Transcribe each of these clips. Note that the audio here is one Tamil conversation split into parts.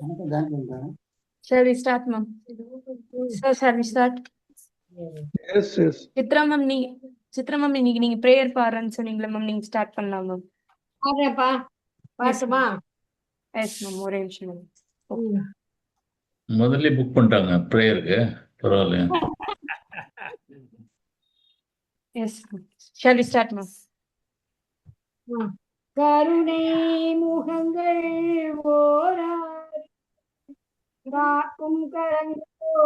Shall we start, ma'am? Sir, shall we start? Yes, yes. Chitra ma'am இன்னைக்கு நீங்க பிரேயர் பாடுறேன்னு சொன்னீங்களா மேம், நீங்க ஸ்டார்ட் பண்ணலாம் மேம். பாடுறேன்ப்பா, பாட்டுமா? எஸ் மேம், ஒரே நிமிஷம் மேம். முதல்ல புக் பண்ணிட்டாங்க பிரேயருக்கு, பரவாயில்ல. Yes ma'am, shall we start ma'am? கருணை முகங்கள் ஓரார் காக்கும் கரங்களோ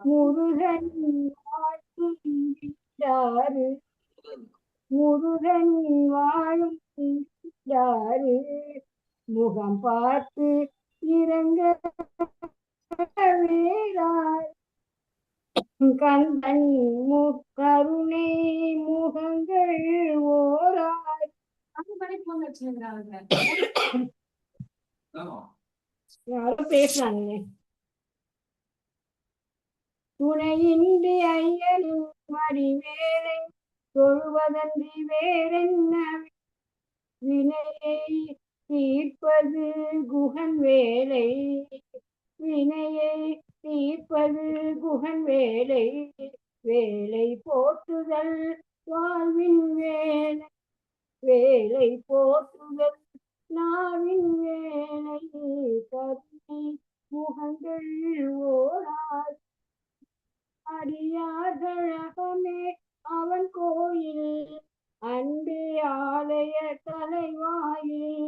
முருகன் வாழ்த்துகிறாரு, முருகன் வாழுகிறாரு, முகம் பார்த்து இறங்க வேறார் கந்தன் கருணை முகங்கள் ஓரார். யாரும் பேசுறாங்க. துணையின்றி ஐயனின் வடிவேலை தொழுவதன்றி வேறென்ன வினையை தீர்ப்பது குகன் வேலை, வினையை தீர்ப்பது குகன் வேலை, வேலை போற்றுதல் வாழ்வின் வேலை, வேலை போற்றுதல் நாவின் வேலை, கருணை முகங்கள் ஓரார் அடியார்களகமே அவன் கோயில், அன்பே ஆலய தலைவாயில்,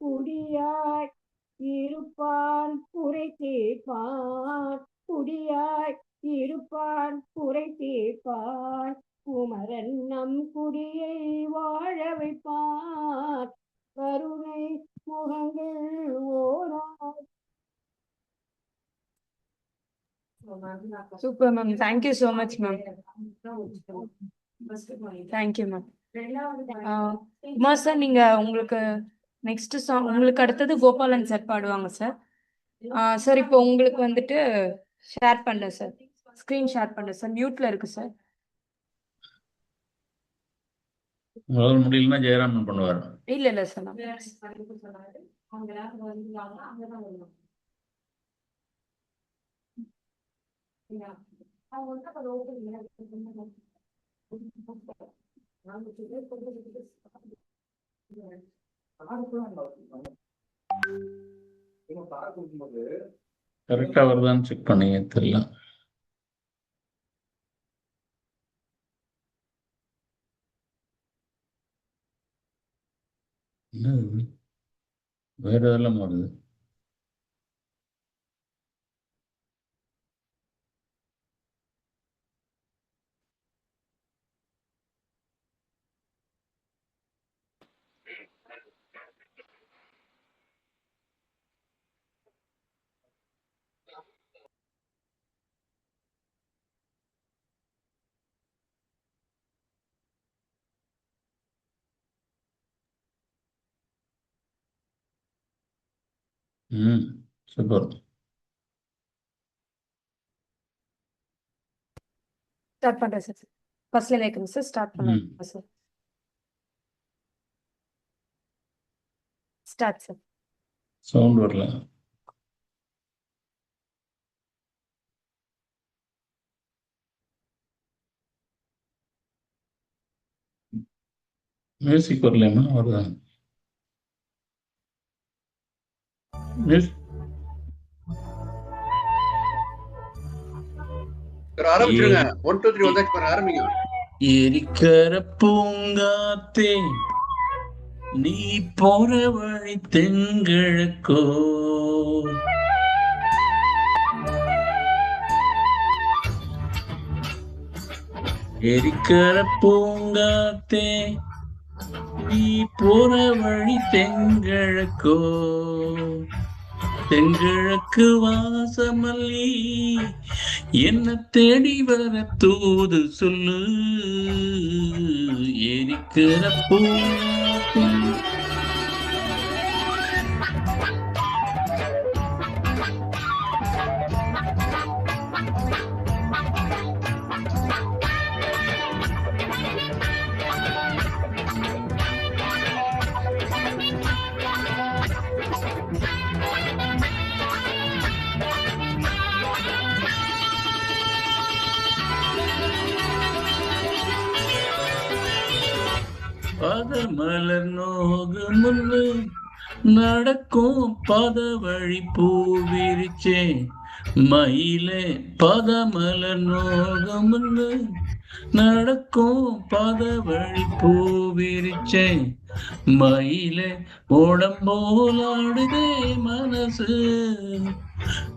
குடியாய் இருப்பான் குறை தீர்ப்பான், குடியாய் இருப்பான் குறை தீர்ப்பான், குமரன் நம் குடியை வாழ வைப்பான், கருணை முகங்கள் ஓரார். Super ma'am, thank you so much ma'am. Thank you ma'am. Kumar sir, நீங்க உங்களுக்கு நெக்ஸ்ட் சாங், உங்களுக்கு அடுத்தது கோபாலன் சார் பாடுவாங்க சார். சார் இப்போ உங்களுக்கு வந்துட்டு ஷேர் பண்ணேன் சார், ஸ்க்ரீன் ஷேர் பண்ணேன் சார், மியூட்ல இருக்கு சார். உங்களால் முடியலன்னா ஜெயராமன் பண்ணுவார். இல்ல சார். கரெக்டா வருதான்னு செக் பண்ணீங்க, தெரியல. வேற இதெல்லாம் வருது. சூப்பர். ஸ்டார்ட் பண்றேன் சார். ஃபர்ஸ்ட்ல லைக் சார் ஸ்டார்ட் பண்ணுங்க சார். Start sir. சவுண்ட் வரல. மியூசிக் வரலையா? வருதா? ஆரம்பிச்சிருங்க. 1 2 3 வந்தாச்சு பாருங்க, ஆரம்பிங்க. எரிக்கர பூங்காத்தே நீ போற வழி தென்கிழக்கோ, எரிக்கர பூங்காத்தே நீ போற வழி தென்கிழக்கோ, தென்கிழக்கு வாசமல்லி என்ன தேடி வர தூது சொல்லு, எரிக்கிற பூங்காத்தே. பதமலர் நோகு முன்னு நடக்கும் பத வழி பூ விரிச்சே மயிலே பதமலர் நோகு முன்னு நடக்கும் பத வழி பூ விரிச்சே மயிலே உடம்போலாடுதே மனசு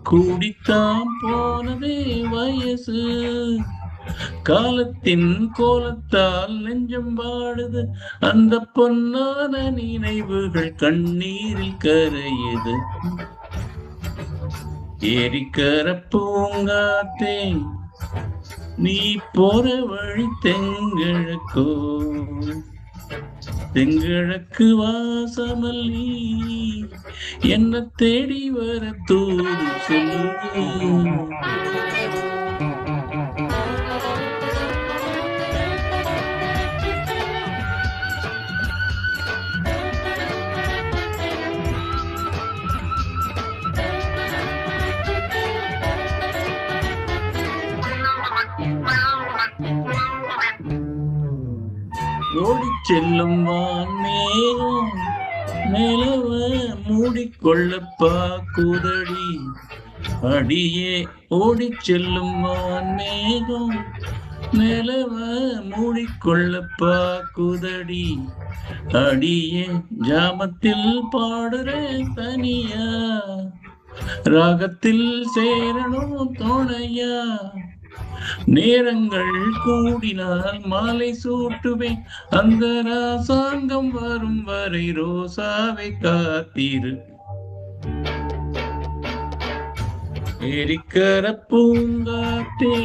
கூடித்தான் போனதே வயசு காலத்தின் கோலத்தால் நெஞ்சம் வாடுது அந்த பொன்னான நினைவுகள் கண்ணீரில் கரையுது ஏரிக்கர பூங்காத்தே நீ போற வழி தெங்கிழக்கோ தெங்கிழக்கு வாசமல்லி என்ன தேடி வர தூது சொல்லு ஓடிச் செல்லும் வான்மேகம் நிலவ மூடிக்கொள்ளப்பா குதடி அடியே ஓடிச் செல்லும் வான்மேகம் நிலவ மூடிக்கொள்ளப்பா குதடி அடியே ஜாமத்தில் பாடுறேன் தனியா ராகத்தில் சேரணும் துணையா நேரங்கள் கூடினால் மாலை சூட்டுவேன் அந்த ராசாங்கம் வரும் வரை ரோசாவை காத்திரு ஏரிக்கர பூங்காத்தே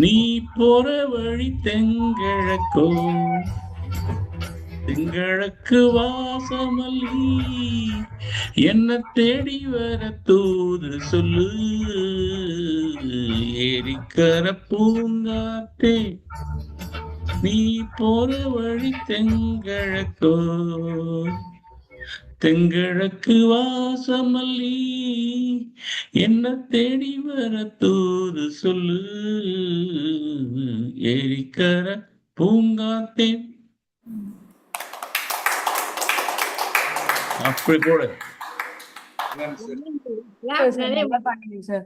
நீ போற வழி தெங்கிழக்கோ திங்கிழக்கு வாசமல்லி என்ன தேடி வர தூது சொல்லு ஏரிக்கர பூங்காத்தே நீ போற வழி தெங்கிழக்கோ தெங்கிழக்கு வாசமல்லி என்ன தேடி வர தூது சொல்லு ஏரிக்கர பூங்காத்தே அப்படி கூட நல்லா பாடுறீங்க சார்.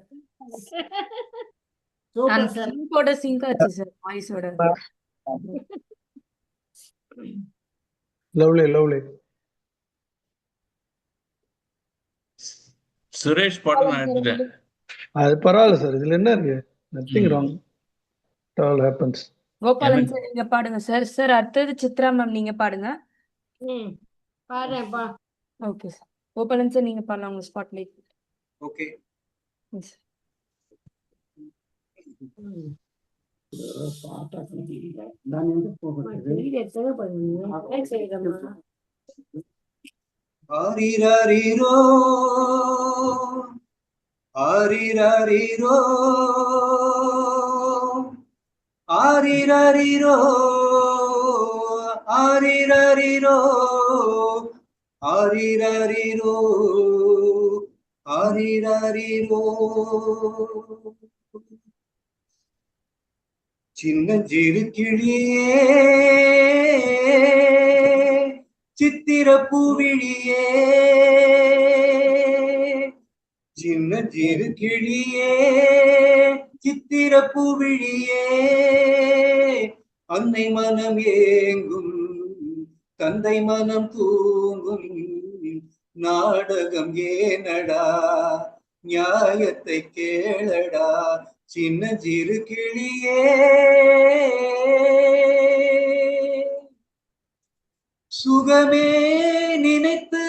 அந்த சிங்கோட சிங்க் ஆச்சு சார் வாய்ஸோட. லவ்லி சுரேஷ் பாட்டு நான் எடுத்துட்டேன். அது பரவாயில்ல சார், இதுல என்ன இருக்கு? Nothing wrong, it all happens. Gopalan sir நீங்க பாடுங்க சார். சார் அடுத்தது சித்ரா மேம் நீங்க பாடுங்க. பாடுறேன்ப்பா. Okay sir. கோபாலன் சார் நீங்க பாடலாம் உங்க ஸ்பாட்லைட். ஓகே. ஆரிரரிரோ ஆரிரரிரோ ஆரிரரிரோ ஆரிரரிரோ ஆரிரரிரோ ஆரிரரிரோ சின்னஞ்சிறு கிளியே சித்திர பூவிழியே சின்னஞ்சிறு கிளியே சித்திர பூவிழியே அன்னை மனம் ஏங்கும் தந்தை மனம் தூங்கும் நாடகம் ஏனடா நியாயத்தை கேளடா சின்னஞ்சிறு கிளியே சுகமே நினைத்து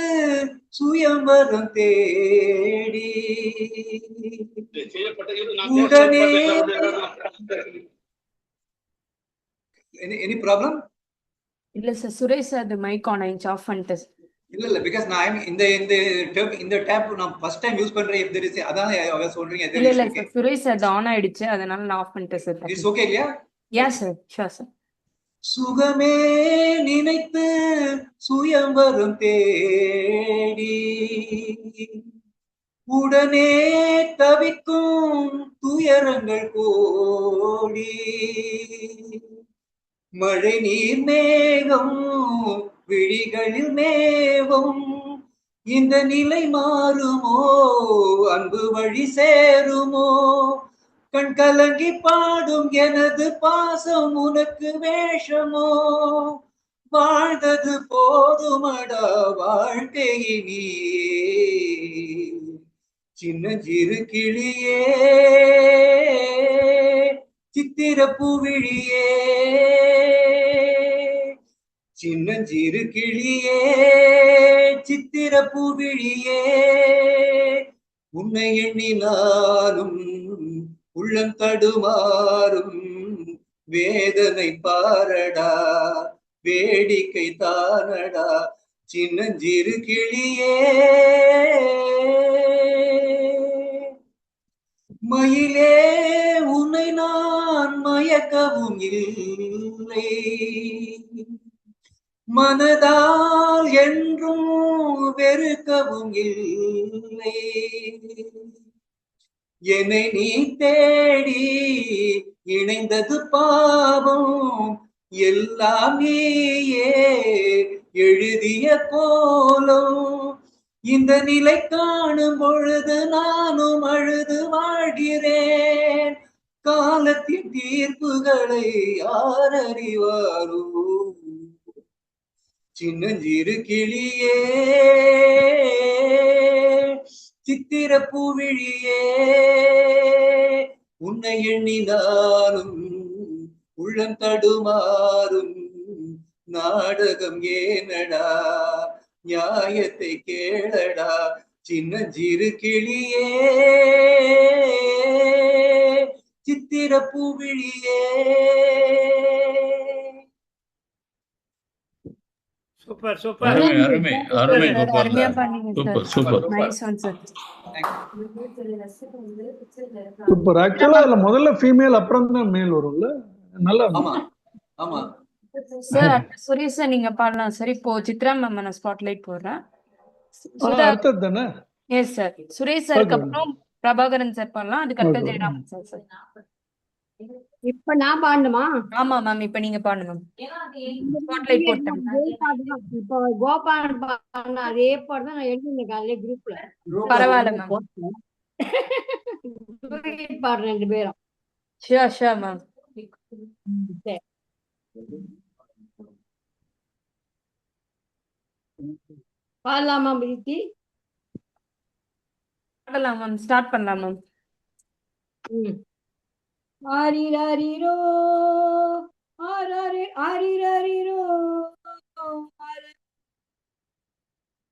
சுயம்பரம் தேடி உடனே எனி ப்ராப்ளம் இல்ல சார் சுரேஷ் சார் அது மைக் ஆன் ஆயிடுச்சு, ஆஃப் பண்ணிட்டு. இல்ல பிகாஸ் நான் இந்த டேப் நான் ஃபர்ஸ்ட் டைம் யூஸ் பண்றேன். if there is அதான் அவ சொல்றீங்க. இல்ல சார் சுரேஷ் சார் ஆன் ஆயிடுச்சு, அதனால நான் ஆஃப் பண்ணிட்டேன் சார். இட்ஸ் ஓகே இல்லையா? யா சார், ஷூர் சார். சுகமே நினைத்து சுயம்பரம் தேடி உடனே தவிக்கும் துயரங்கள் கோடி மழை நீர் மேகம் விழிகளில் மேவும் இந்த நிலை மாறுமோ அன்பு வழி சேருமோ கண் கலங்கி பாடும் எனது பாசம் உனக்கு வேஷமோ வாழ்ந்தது போதுமடா வாழ்க்கையினே சின்னஞ்சிறு கிளியே சித்திர பூவிழியே சின்னஞ்சிறு கிளியே சித்திர பூவிழியே உன்னை எண்ணினாலும் உள்ளம் தடுமாறும் வேதனை பாரடா வேடிக்கை தானடா சின்னஞ்சிறு கிளியே மயிலே உன்னை நான் மயக்கவும் இல்லை மனதால் என்றும் வெறுக்கவும் இல்லை என்னை நீ தேடி இணைந்தது பாவம் எல்லாம் நீயே எழுதிய கோலம் இந்த நிலை காணும் பொழுது நானும் அழுது வாழ்கிறேன் காலத்தின் தீர்ப்புகளை யார் அறிவாரோ சின்னஞ்சிறு கிளியே சித்திர பூவிழியே உன்னை எண்ணினாலும் உள்ளம் தடுமாறும் நாடகம் ஏனடா நியாயத்தை கேளடா சின்னஞ்சிறு கிளியே சித்திர பூவிழியே சூப்பர் சூப்பர். அருமை அருமை அருமை Sir, கோபால் அருமையா சார். பண்ணீங்க super sir. Super nice one sir. Super. ஆக்சுவலா அதுல முதல்ல ஃபீமேல் அப்புறம் தான் மேல் வரும்ல, நல்லா ஆமா ஆமா சார் சுரேஷ் சார் நீங்க பாடலாம் சார். இப்போ சித்ரா மேம் நான் ஸ்பாட்லைட் போடுறேன். சுதா அடுத்தது தானே. Yes sir. சுரேஷ் சாருக்கு அப்புறம் பிரபாகரன் சார் பாடலாம். அதுக்கு அடுத்த Okay. Jayaraman sir sir. இப்ப நான் பாடணுமா? ஆமா மேம் இப்ப நீங்க பாடுங்க மேம். ஸ்பாட்லைட் போட்டேன். அதே பாட்டு தான். இப்போ கோபால் பாடின அதே பாட்டு தான் நான் எழுதிருக்கேன் அதே குரூப்ல பரவாயில்ல மேம். பாடுறேன் 2 பேரும். Sure sure ma'am. சரி. பாடலாமா பிரீத்தி? பாடலாம் மேம். ஸ்டார்ட் பண்ணலாம் மேம். ஆரிரரிரோ ஆரிரரிரோ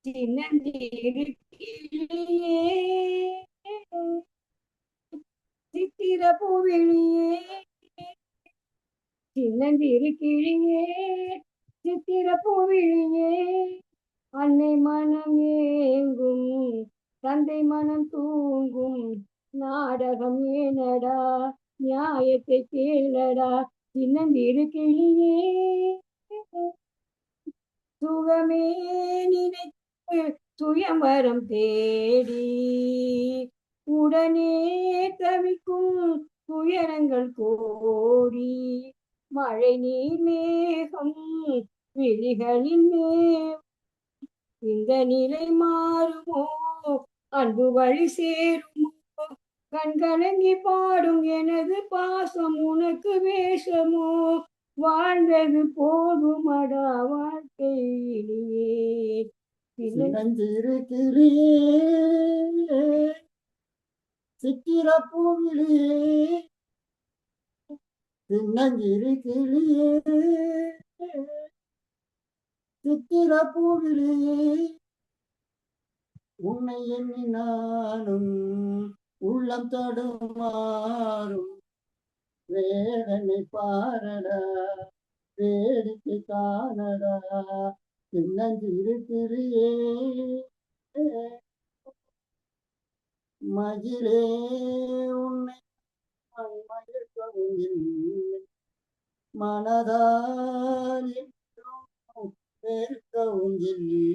சின்னஞ்சிறு கிளியே சித்திர பூவிழியே சின்னஞ்சிறு கிளியே சித்திர பூவிழியே அன்னை மனம் ஏங்கும் தந்தை மனம் தூங்கும் நாடகம் ஏனடா நியாயத்தை கேளடா சின்னஞ்சிறு கிளியே சுகமே நினைத்து சுயம்பரம் தேடி உடனே தவிக்கும் துயரங்கள் கோடி மழை நீர் மேகம் விழிகளில் மேவும் இந்த நிலை மாறுமோ அன்பு வழி சேருமோ கண்கலங்கி பாடும் எனது பாசம் உனக்கு வேஷமோ வாழ்ந்தது போதுமடா வாழ்க்கையிலேயே சின்னஞ்சிறு கிளியே சித்திர பூவிழியே சின்னஞ்சிறு கிளியே சித்திர பூவிழியே உன்னை எண்ணினாலும் உள்ளம் தடுமாறும் வேதனை பாரடா வேடிக்கை காணடா சின்னஞ்சிறு கிளியே மகிழே உன்னை நான் மயக்கவும் இல்லை மனதால் என்றும் வெறுக்கவும் இல்லை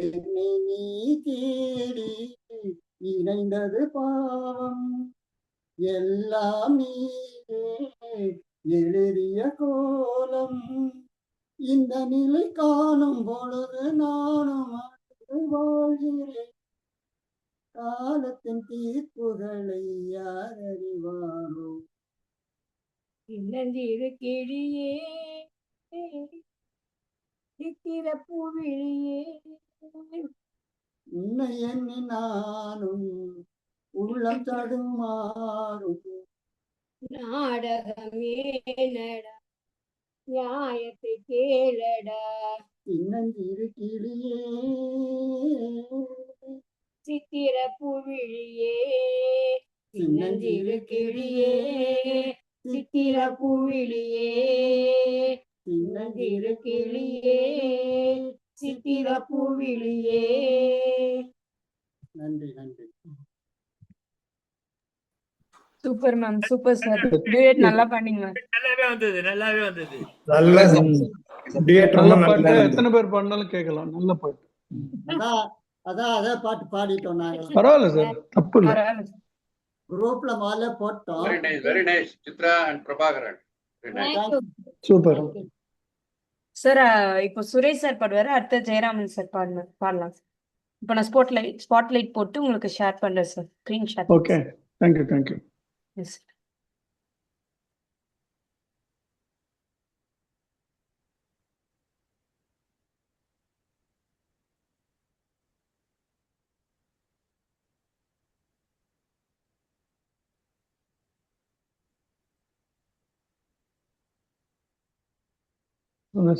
என்னை நீ தேடி இணைந்தது பாவம் எல்லாம் நீயே எழுதிய கோலம் இந்த நிலை காணும் பொழுது நானும் அழுது வாழ்கிறேன். காலத்தின் தீர்ப்புகளை யார் அறிவாரோ? சின்னஞ்சிறு கிளியே சித்திர பூவிழியே உன்னை எண்ணி நானும் உள்ளம் தடுமாறும். நாடகமே நடா நியாயத்தை கேளடா. சின்னஞ்சிறு கிளியே சித்திர பூவிழியே சின்னஞ்சிறு கிளியே சித்திர பூவிழியே சின்னஞ்சிறு கிளியே சித்திர பூவிழியே. நன்றி நன்றி. Super ma'am, super sir. Duet நல்லா பண்ணீங்க. நல்லாவே வந்தது நல்ல பாட்டு எத்தனை பேர் பாடினாலும் கேட்கலாம். நல்ல பாட்டு. அதே பாட்டு பாடிட்டோம் நாங்க. பரவாயில்ல சார், தப்பு இல்லை. பரவாயில்ல. குரூப்ல முதல்ல போட்டோம். very nice Chitra and Prabhakaran. Very nice. Super. Sir இப்போ சுரேஷ் சார் பாடுவாரு, அடுத்த ஜெயராமன் சார் பாடலாம். இப்போ நான் ஸ்பாட்லைட் போட்டு உங்களுக்கு ஷேர் பண்றேன் சார், screen share. Okay, thank you thank you. Yes.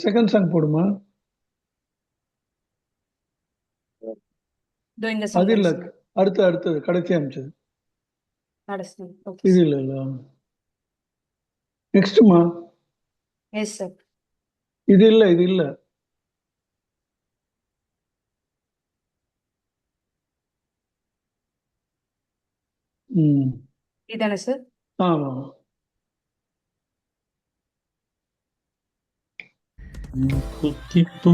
Second song போடுமா? இந்த அது இல்ல, அடுத்தது கடைசி அமைச்சது இது இல்ல இல்ல. நெக்ஸ்ட்மா? Yes sir. இது இல்ல. இதானே சார்? ஆமா. குத்திப்பூ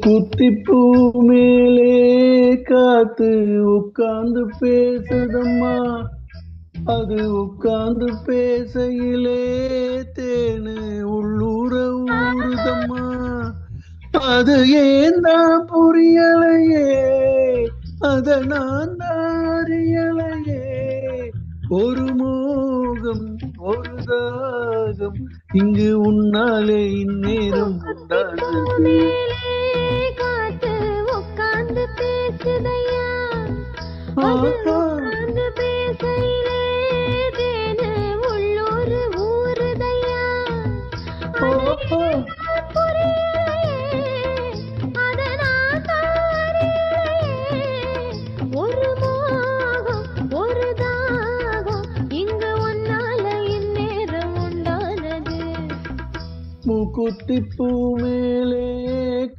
குத்திப்பூ மேலே காத்து உட்கார்ந்து பேசுதம்மா, அது உட்கார்ந்து பேசையிலே தேனு உள்ளூர ஊறுதம்மா. அது ஏன் தான் புரியலையே, அத நான் அறியலையே. ஒரு மோகம் ஒரு தாகம் இங்கு உன்னாலே இந்நேரம் உண்டானது. காத்து உட்கார்ந்து பேசுதையா, பேசையிலே தேனு உள்ளூர் ஊறுதையா. ஒரு மோகம் ஒரு தாகம் இங்கு உன்னால இந்நேரம் உண்டானது. மூக்குத்திப்பூ மேலே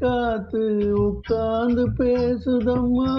காத்து உட்கார்ந்து பேசுதம்மா.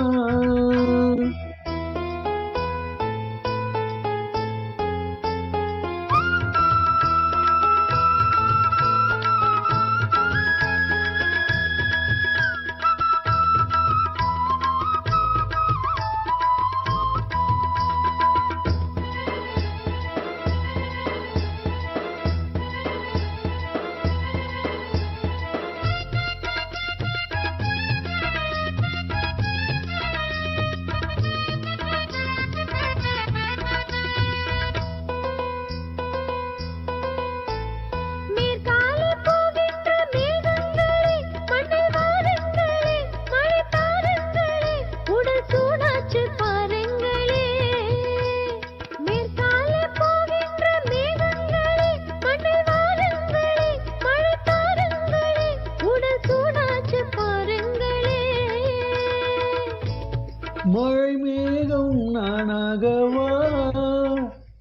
மழை மேகம் நானாகவா,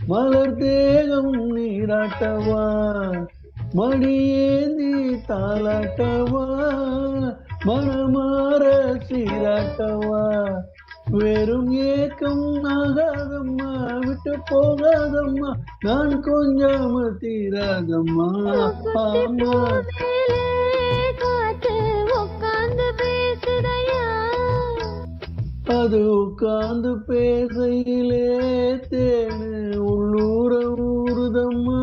மலர் தேகம் நீராட்டவா, மடியேந்தி தாளாட்டவா, மனமாற சீராட்டவா வெறும் ஏக்கம் ஆகாதம்மா விட்டு போகாதம்மா நான் கொஞ்சம் தீராதம்மா ஆமா மேலே காத்து உட்கார்ந்து பேசுதையா அது உட்கார்ந்து பேசையிலே தேனு உள்ளூர ஊறுதம்மா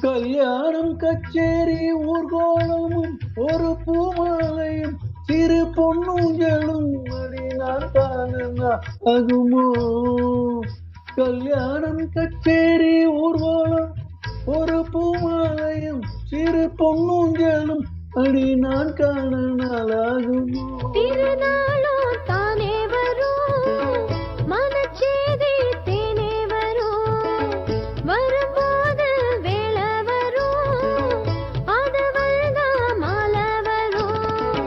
கல்யாணம் கச்சேரி ஊர்கோலமும் ஒரு பூமாலையும் சிறு பொண்ணுங்களும் நான் தானா ஆகுமோ கல்யாணம் கச்சேரி ஊர்வலம் ஒரு பூமாலையும் சிறு பொண்ணுங்களும் அடி நான் காண நாளாகுமோ திருநாளும் தானே வரும் மனச்சேதி தேனே வரும் வரும்போது வேளை வரும் அது வந்தா மாலை வரும்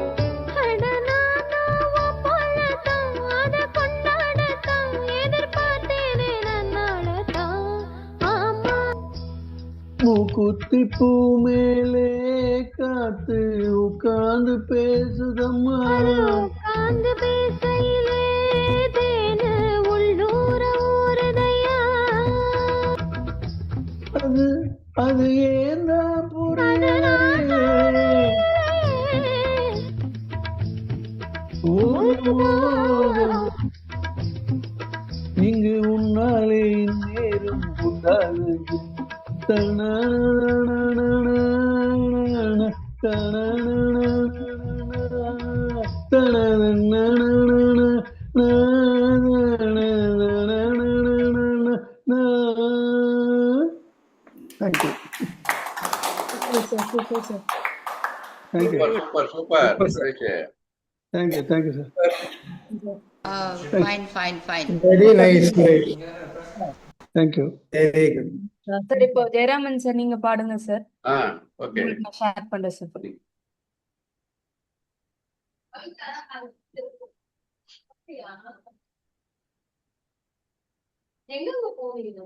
அடனானாவோ போலத்தான் அதை கொண்டாடத்தான் எதிர்பார்த்தேனே நன்னாளத்தான் ஆமா மூக்குத்தி பூ மேலே காத்து உட்கார்ந்து பேசுதம்மா உட்கார்ந்து பேசையிலே தேனு உள்ளூர ஊறுதையா அது அது ஏந்தா புரியலையே இங்கு உன்னாலே நேரம் உண்டானது thank you super sir thank you Super. Thank you sir Fine. Very nice, great. Thank you Very good. Sir இப்போ ஜெயராமன் சார் நீங்க பாடுங்க சார் Okay. உங்களுக்கு நான் ஷேர் பண்றேன் சார் எங்க போவீங்க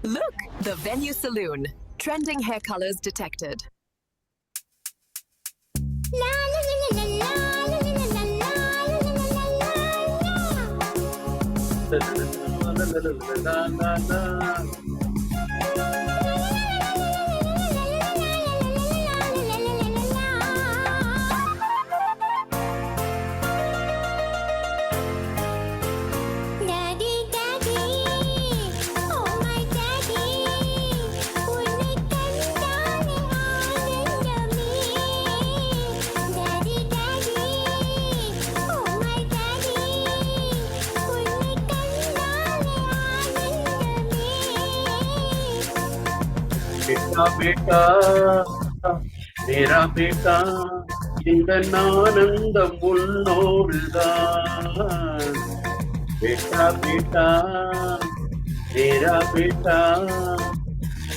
Look, the Venue Saloon. Trending hair colors detected. बेटा मेरा बेटा இந்த ஆனந்தம் உன்னோடுதான் बेटा बेटा मेरा बेटा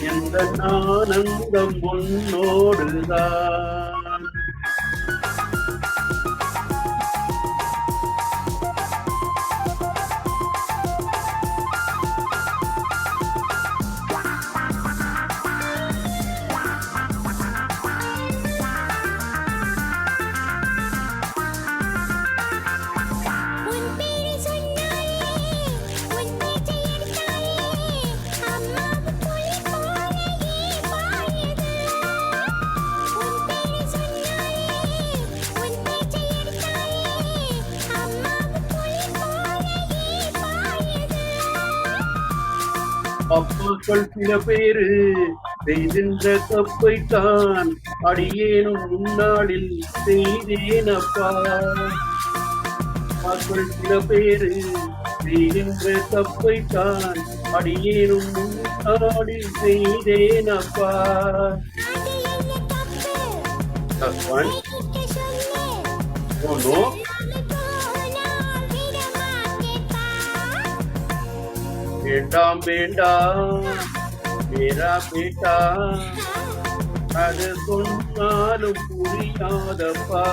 இந்த ஆனந்தம் உன்னோடுதான் அப்பாக்கள் சில பேரு செய்கின்ற தப்பை தான் அடியேனும் முன்னாளில் செய்தேனப்பா. அப்பாக்கள் சில பேரு செய்கின்ற தப்பை தான் அடியேனும் முன்னாளில் செய்தேனப்பா. That's one. Oh no. வேண்டாம் வேண்டாம் மேரா பேட்டா, அது சொன்னாலும் புரியாதப்பா.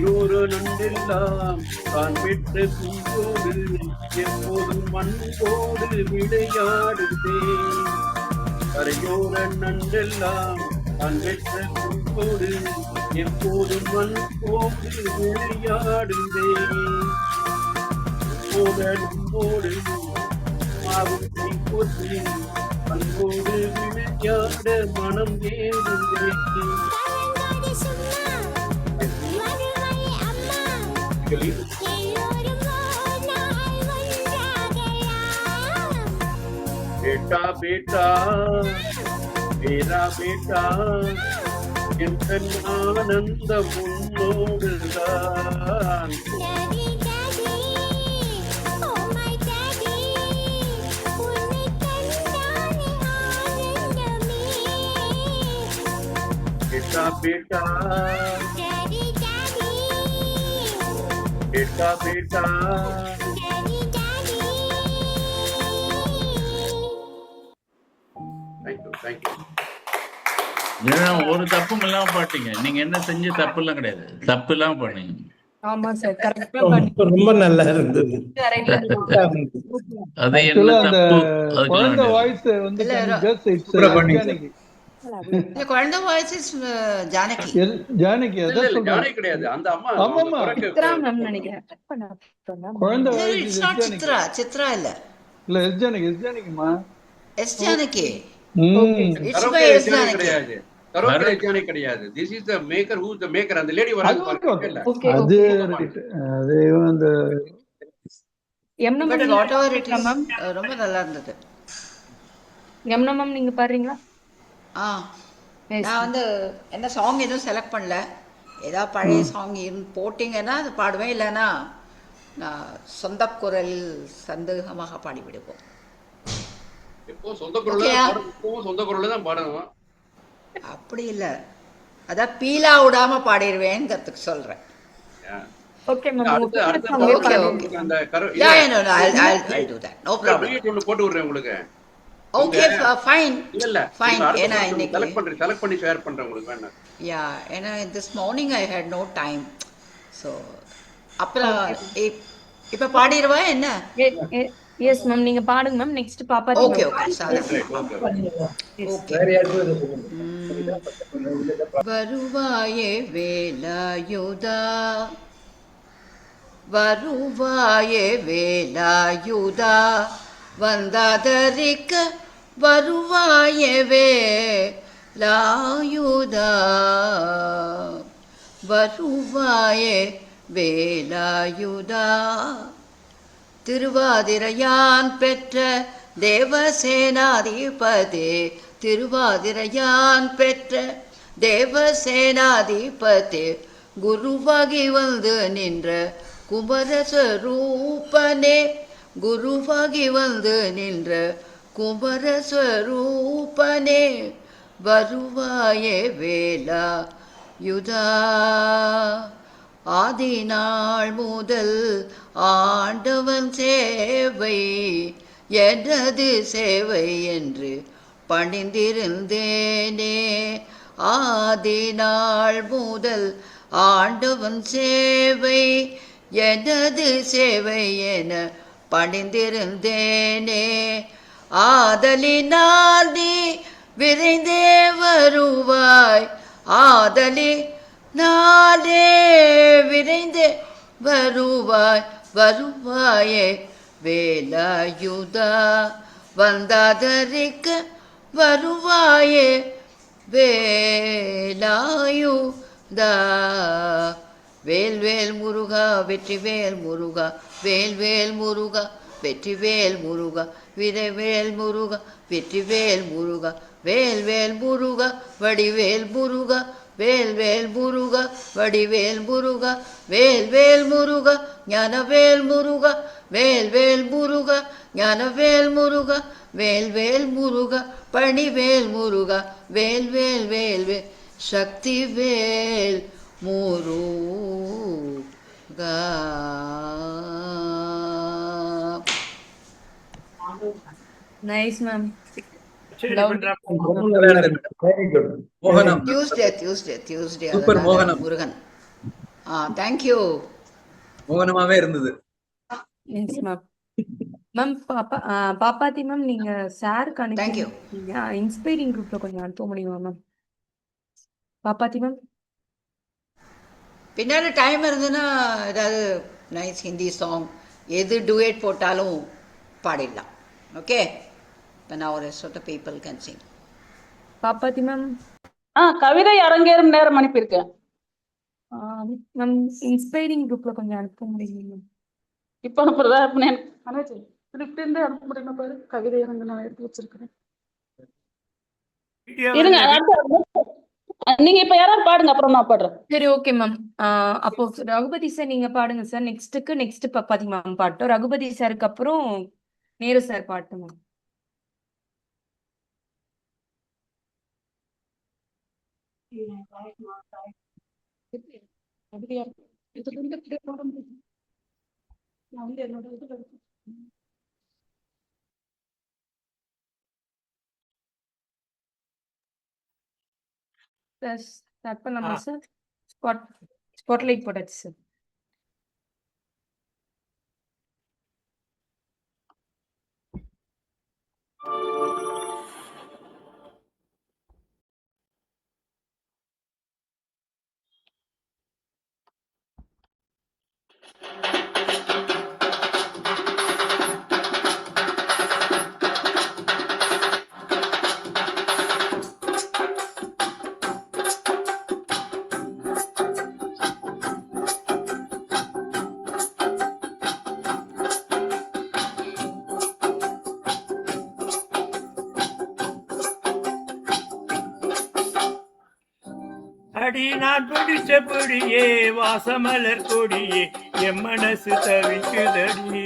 இருவரு நன்றெல்லாம் தான் பெற்ற பூங்கோடு எப்போதும் மண்போடு விளையாடுதே. கரையோர நன்றெல்லாம் தான் பெற்ற பூங்கோடு எப்போதும் மண்போடு விளையாடுதே. நம்மோடு மாவும் கை போற்றி அன்போடு விளையாட மனம் ஏறுதே. बेटा बेटा मेरा बेटा எந்த ஆனந்தம் உன்னோடுதான். बेटा बेटा बेटा बेटा தேங்க்யூ. ஒரு தப்பும் இல்லாம பாட்டீங்க. நீங்க என்ன செஞ்ச தப்பு எல்லாம் கிடையாது, தப்பு இல்லாம பண்ணீங்க. ஆமா சார், கரெக்டா ரொம்ப நல்லா இருந்தது. அது என்ன தப்பு? குழந்தை வாய்ஸ் வந்து குழந்தை வாய்ஸ் இஸ் ஜானகி. ஜானகி ஜானகி கிடையாது, அந்த அம்மா. ஆமாமா, சித்ரா மேம் நினைக்கிறேன். குழந்தை இட்ஸ் நாட் சித்ரா. சித்ரா இல்ல இல்ல, எஸ் ஜானகி. எஸ் ஜானகிமா, S Janaki. It's by S Janaki கிடையாது. கரோக்கே ஜானகி கிடையாது. This is the maker. Who the maker? அந்த லேடி வராது பாருங்க. அது ரைட். அது அந்த எம்னா but whatever it is ரொம்ப நல்லா இருந்தது. எம்னா மேம் நீங்க பாருங்களா? நான் வந்து என்ன சாங் எதுவும் செலக்ட் பண்ணல. ஏதாவது பழைய சாங் போட்டிங்கன்னா அது பாடுவேன், இல்லைன்னா நான் சொந்த குரலில் சந்தேகமாக பாடிவிடுவோம். சொந்த குரல்ல தான் பாடணும் அப்படி இல்ல, அதான் பீலா விடாம பாடிடுவேங்கிறதுக்கு சொல்றேன். Okay ma'am, okay okay. அந்த yeah yeah no I'll do that. No problem. ஒன்னு போட்டு விடுறேன் உங்களுக்கு. Okay fine. இல்ல ஃபைன். ஏனா இன்னைக்கு செலக்ட் பண்ணி ஷேர் பண்றேன் உங்களுக்கு வேணா. யா, ஏனா this morning I had no time. So அப்புறம் இப்ப பாடிடுவா என்ன? எஸ் மேம், நீங்க பாடுங்க மேம். நெக்ஸ்ட் பாப்பா. Okay okay sir. ஓகே. வருவாயே வேலாயுதா, வருவாயே வேலாயுதா, வந்தாதரிக்க வருவாயே வேலாயுதா, வருவாயே வேலாயுதா. திருவாதிரையான் பெற்ற தேவசேனாதிபதே, திருவாதிரையான் பெற்ற தேவசேனாதிபதே, குருவாகி வந்து நின்ற குமரஸ்வரூபனே, குருவாகி வந்து நின்ற குமரஸ்வரூபனே, வருவாயே வேலாயுதா. ஆதிநாள் முதல் ஆண்டவன் சேவை எனது சேவை என்று பணிந்திருந்தேனே, ஆதி நாள் முதல் ஆண்டவன் சேவை எனது சேவை என பணிந்திருந்தேனே. ஆதலினால் நீ விரைந்தே வருவாய், ஆதலினாலே விரைந்தே வருவாய், வருவாயே வேலாயுதா வந்தாதரிக்க வருவாயே வேலாயுதா. வேல்வேல் முருகா வெற்றிவேல் முருகா, வேல்வேல் முருகா வெற்றிவேல் முருகா, விரைவேல் முருகா வெற்றிவேல் முருகா, வேல்வேல் முருகா வடிவேல் முருகா, வேல்வேல் முருகா வடிவேல் முருகா, வேல்வேல் முருகா ஞானவேல் முருகா, வேல்வேல் முருகா ஞானவேல் முருகா, வேல்வேல் முருகா பணிவேல் முருகா, வேல்வேல் வேல்வேல் சக்தி வேல் முருகா. Nice ma'am. Very good. மோகனம் டியூஸ்டே சூப்பர் மோகனம். முருகன். தேங்க்யூ. மோகனமாவே இருந்தது. Yes ma'am. மேம் பாப்பாத்தி மேம் நீங்க சாருக்கு Thank you. அனுப்பிங்க இன்ஸ்பைரிங் குரூப்ல கொஞ்சம் அனுப்ப முடியுமா மேம்? பாப்பாத்தி மேம் பின்னாடி டைம் இருந்ததுன்னா ஏதாவது நைஸ் ஹிந்தி சாங் எது டுவேட் போட்டாலும் பாடிடலாம். ஓகே, இப்போ நான் ஒரு rest of the people can sing. Pappathi ma'am கவிதை அரங்கேறும் நேரம் அனுப்பியிருக்கேன். மேம் இன்ஸ்பைரிங் குரூப்ல கொஞ்சம் அனுப்ப முடியுமா மேம்? இப்போ அனுப்புறதா திருப்திருந்தே அனுப்ப முடியுமா பாரு. கவிதை அரங்கு நான் எடுத்து வச்சிருக்கிறேன். இருங்க, நீங்க இப்ப யாராவது பாடுங்க, அப்புறம் நான் பாடுறேன். சரி ஓகே மேம். அப்போ ரகுபதி சார் நீங்க பாடுங்க சார். நெக்ஸ்ட் பாப்பாத்தி மேம் பாட்டும், ரகுபதி சாருக்கு அப்புறம் நேரு சார் பாட்டு மேம். ஸ்டார்ட் பண்ணலாமா சார்? ஸ்பாட்லைட் போட்டாச்சு சார். அடி நான் பிடிச்சபடியே வாசமலர் கொடியே என் மனசு தவிக்குதடி.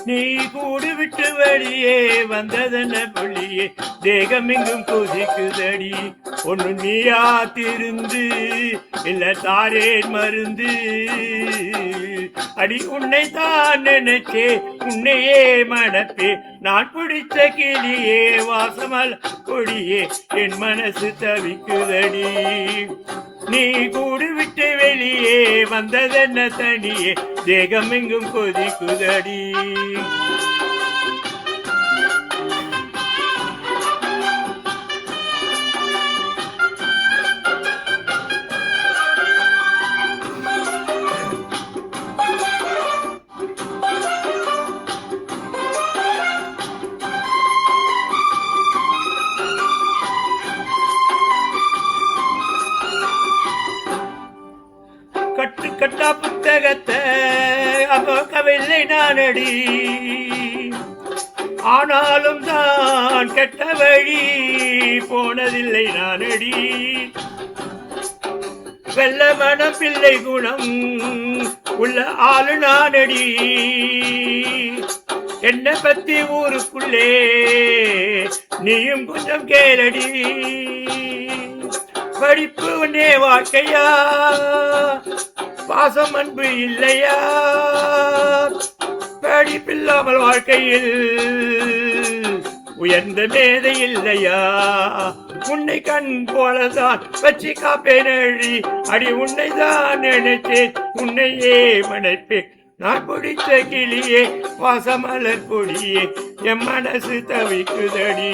நீ கூடு விட்டு வழியே வந்ததென்ன புள்ளியே தேகமெங்கும் கொதிக்குதடி. ஒன்னு நீயா திருந்து இல்ல தாரேன் மருந்து. அடி உன்னை தான் நினைச்சே உன்னையே மணப்பே நான் பிடிச்ச கிளியே வாசமல் கொடியே என் மனசு தவிக்குதடி. நீ கூடு விட்டு வெளியே வந்ததென்ன தனியே தேகம் எங்கும் கொதிக்குதடி. கட்டா புத்தகத்தை அப்போக்கவில்லை நானடி. ஆனாலும் தான் கெட்ட வழி போனதில்லை நானடி. வெள்ள மனம் பிள்ளை குணம் உள்ள ஆளு நானடி. என்ன பத்தி ஊருக்குள்ளே நீயும் கொஞ்சம் கேளடி. படிப்பு உன்னே வாழ்க்கையா பாசம் அன்பு இல்லையா. படிப்பில்லாமல் வாழ்க்கையில் உயர்ந்த மேதை இல்லையா உன்னை கண் போலதான் வச்சு காப்பேனழி அடி உன்னைதான் நினைத்தேன் உன்னையே மனைப்பேன் நான் பிடிச்ச கிளியே வாசமலர் கொடியே என் மனசு தவிக்குதடி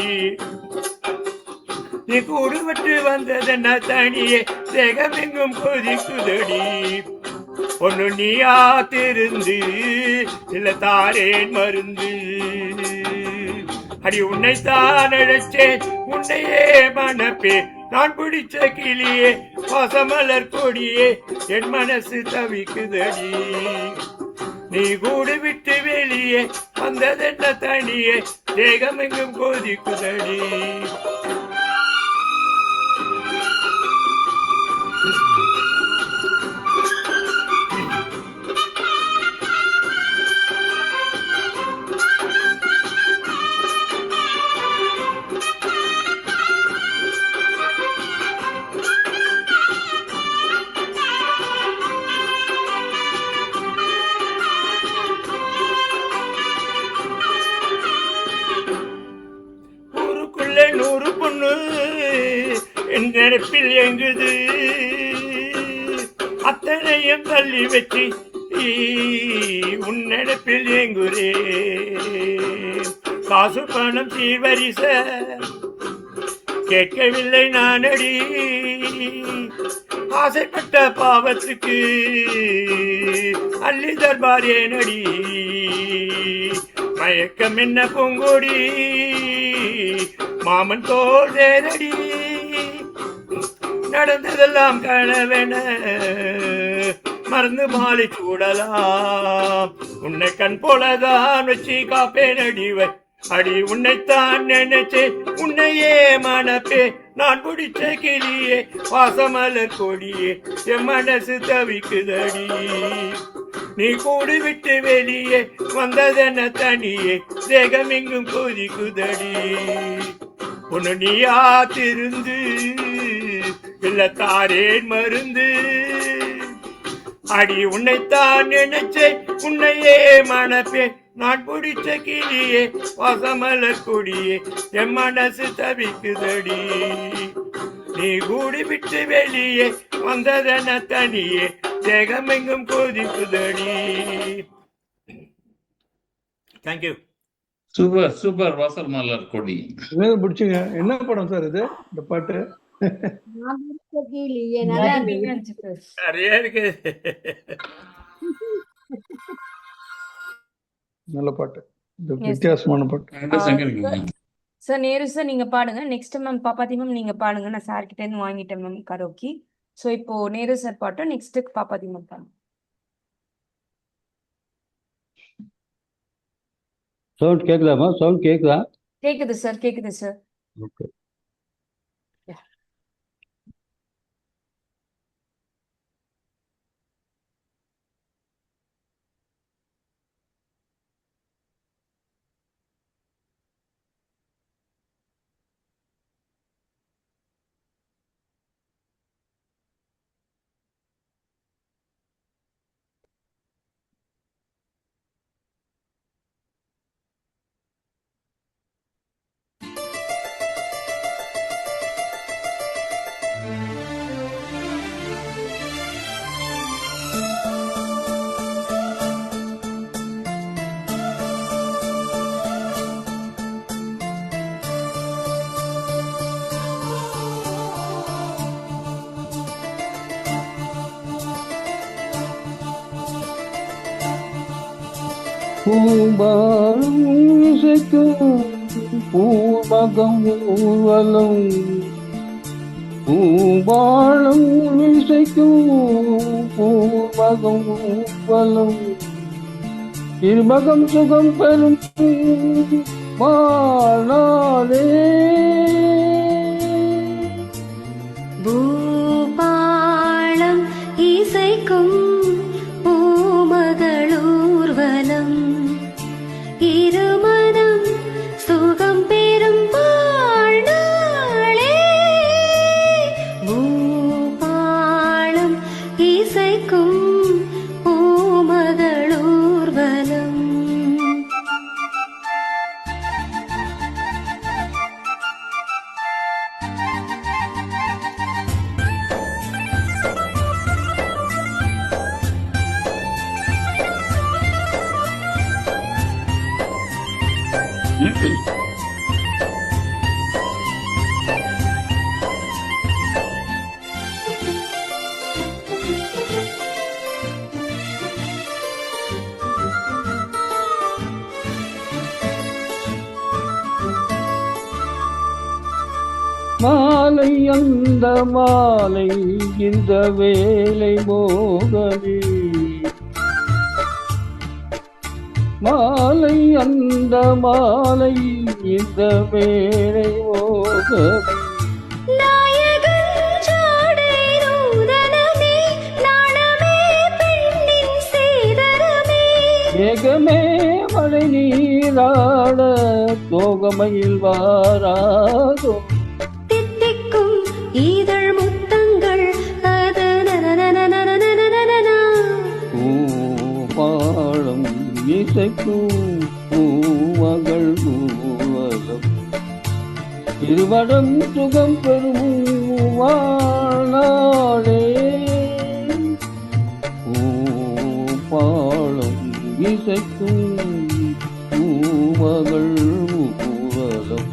நீ கூடு விட்டு வந்ததென்ன தனியே தேகமெங்கும் கொதிக்குதடி ஒன்னு நீயா திருந்து இல்ல தாரேன் மருந்து அடி உன்னைத்தான் அழைச்சேன் உன்னையே மனப்பேன் நான் பிடிச்ச கிளியே வாசமலர் கொடியே என் மனசு தவிக்குதடி நீ கூடு விட்டு வெளியே வந்ததென்ன தனியே தேகமெங்கும் கொதிக்குதடி நூறு பொண்ணு என் நினைப்பில் எங்குது அத்தனையும் தள்ளி வச்சு உன் நினைப்பில் எங்குரே காசு பணம் சீர்வரிச கேட்கவில்லை நானடி ஆசைப்பட்ட பாவத்துக்கு அள்ளி தர்பார் ஏனடி மயக்கம் என்ன பூங்கொடி மாமன் தோல் தேரடி நடந்ததெல்லாம் கனவென மறந்து மாலை சூடலாம் உன்னை கண் போலதான் வச்சு காப்பேன் அடிவை அடி உன்னைத்தான் நினைச்சே உன்னையே மனப்பே நான் பிடிச்ச கிளியே வாசமலர் கொடியே என் மனசு தவிக்குதடி நீ கூடு விட்டு வெளியே வந்ததென்ன தனியே தேகமெங்கும் கொதிக்குதடி உன்னை நீயா திருந்து இல்ல தாரேன் மருந்து அடி உன்னைத்தான் நினைச்சே உன்னையே மனப்பே நான் பிடிச்ச கிளியே வாசமலர் கொடியே என் மனசு தவிக்குதடி நீ கூடி விட்டு வெளியே வந்ததென தனியே தேகமெங்கும் கொதிக்குதடி. தேங்க்யூ. சூப்பர் சூப்பர் வாசல் மலர் கொடி. பிடிச்சிங்க. என்ன படம் சார் இது இந்த பாட்டு? நிறைய இருக்கு. நல்ல பாட்டு, வித்தியாசமான பாட்டு. சார் நேரு சார் நீங்க பாடுங்க. நெக்ஸ்ட் மேம் பாப்பாத்தி மேம் நீங்க பாடுங்க. நான் சார் கிட்ட இருந்து வாங்கிட்டேன் மேம் கரோக்கி. ஸோ இப்போ நேரு சார் பாட்டும் நெக்ஸ்ட் பாப்பாத்தி மேம் பாடுங்க. சவுண்ட் கேக்குதாமா? சவுண்ட் கேக்குதா? கேக்குது சார், கேக்குது சார். ஓகே. பூபாலும் இசைக்கும் பூமகம் ஊர்வலம், பூபாலும் இசைக்கும் பூமகம் ஊர்வலம், இருமகம் சுகம் பெறும் மாநாளே. பூபாலம் இசைக்கும் பூமகளூர்வலம், இருமனம் சுகம் பெறும் வாழ்நாளே. பூபாலம் இசைக்கும் பூமகளூர்வலம். மாலை அந்த மாலை இந்த வேலை மோகமே, மாலை அந்த மாலை இந்த வேலை மோகமே, ஏகமே மழை நீராட தோகமையில் வாராதோ, தித்திக்கும் இதழ் முத்தங்கள் அது பாடம் இசைக்கும் பூமகள் பூவலம், இருவடம் சுகம் பெறும் வாழ்நாளே, பாடம் இசைக்கும் பூமகள் பூவலம்.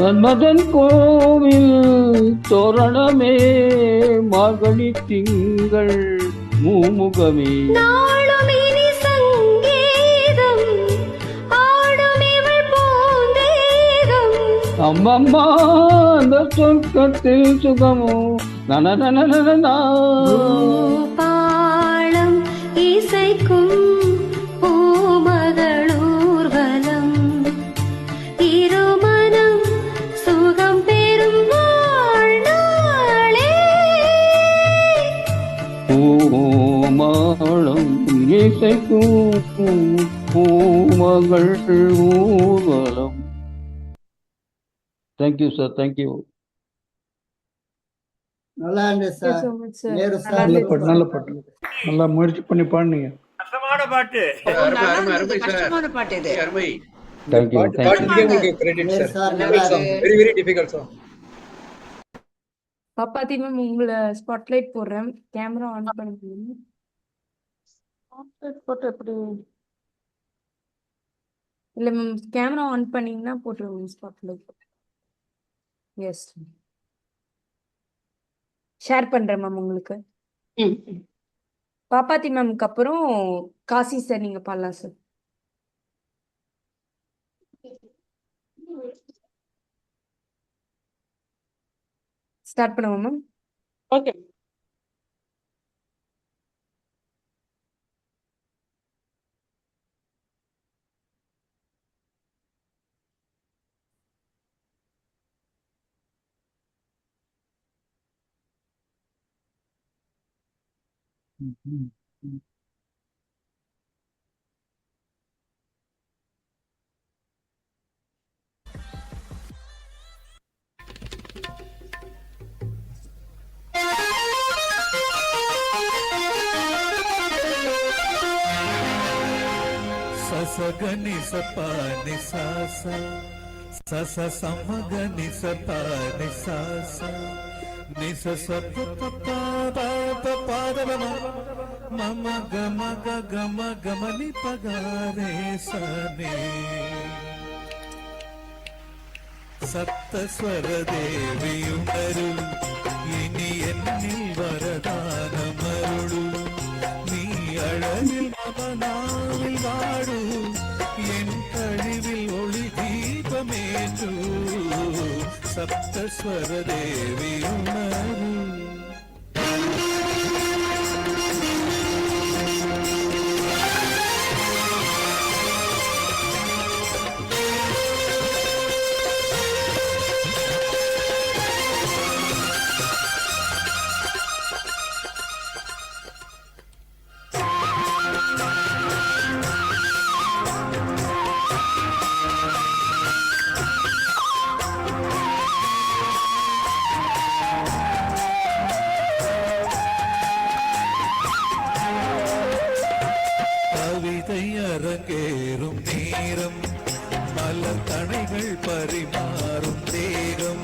மன்மதன் கோவில் தோரணமே, மார்கழி திங்கள் மூமுகமே, நாளும் இனி சங்கீதம் ஆடும் இவள் பூந்தேகம், அம்மம்மா அந்த சொர்க்கத்தில் சுகமோ நனநனநனா, பாளம் இசைக்கும் பூமகளூர்வலம், இருமனம் சுகம் பெறும் வாழ்நாளே, பூமாளம் இசைக்கும் பூமகள் ஊர்வலம். Thank you sir, thank you. நல்லா இருந்துச்சு சார். நேரு சார் நல்ல பாட்டு, நல்ல பாட்டு, நல்லா முயற்சி பண்ணி பாடுனீங்க. கஷ்டமான பாட்டு. அருமை, அருமை, அருமை சார். கஷ்டமான பாட்டு இது. அருமை. Thank you, thank you. நேரு சார் நல்லா இருக்கு. Very very difficult sir. Pappathi ma'am உங்களை ஸ்பாட்லைட் போடுறேன், கேமரா ஆன் பண்ணுங்க. போட்டு எப்படி இல்ல மேம், கேமரா ஆன் பண்ணீங்கன்னா போட்டுருவோம் ஸ்பாட்லைட். எஸ், ஷேர் பண்றேன் மேம் உங்களுக்கு. பாப்பாத்தி மேம்க்கு அப்புறம் காசி சார் நீங்க பாடலாம் சார். ஸ்டார்ட் பண்ணுவோம் மேம். ஓகே. సగని సపాని సాస సస సమగని సపాని సాస నిస సప పాద మమ గమ గమ గమని పగారే సనే സപ്തസ്വര ദേവിയുണരു ഇനി എന്നിൽ വരദാനമരുളു നീ അഴകിൽ മമനാവിൽ വാടു എൻ കഴിവിൽ ഒളി ദീപമേറ്റു സപ്തസ്വര ദേവിയുണരു கவிதை அரங்கேறும் நேரம் மலர் கணைகள் பரிமாறும் தேகம்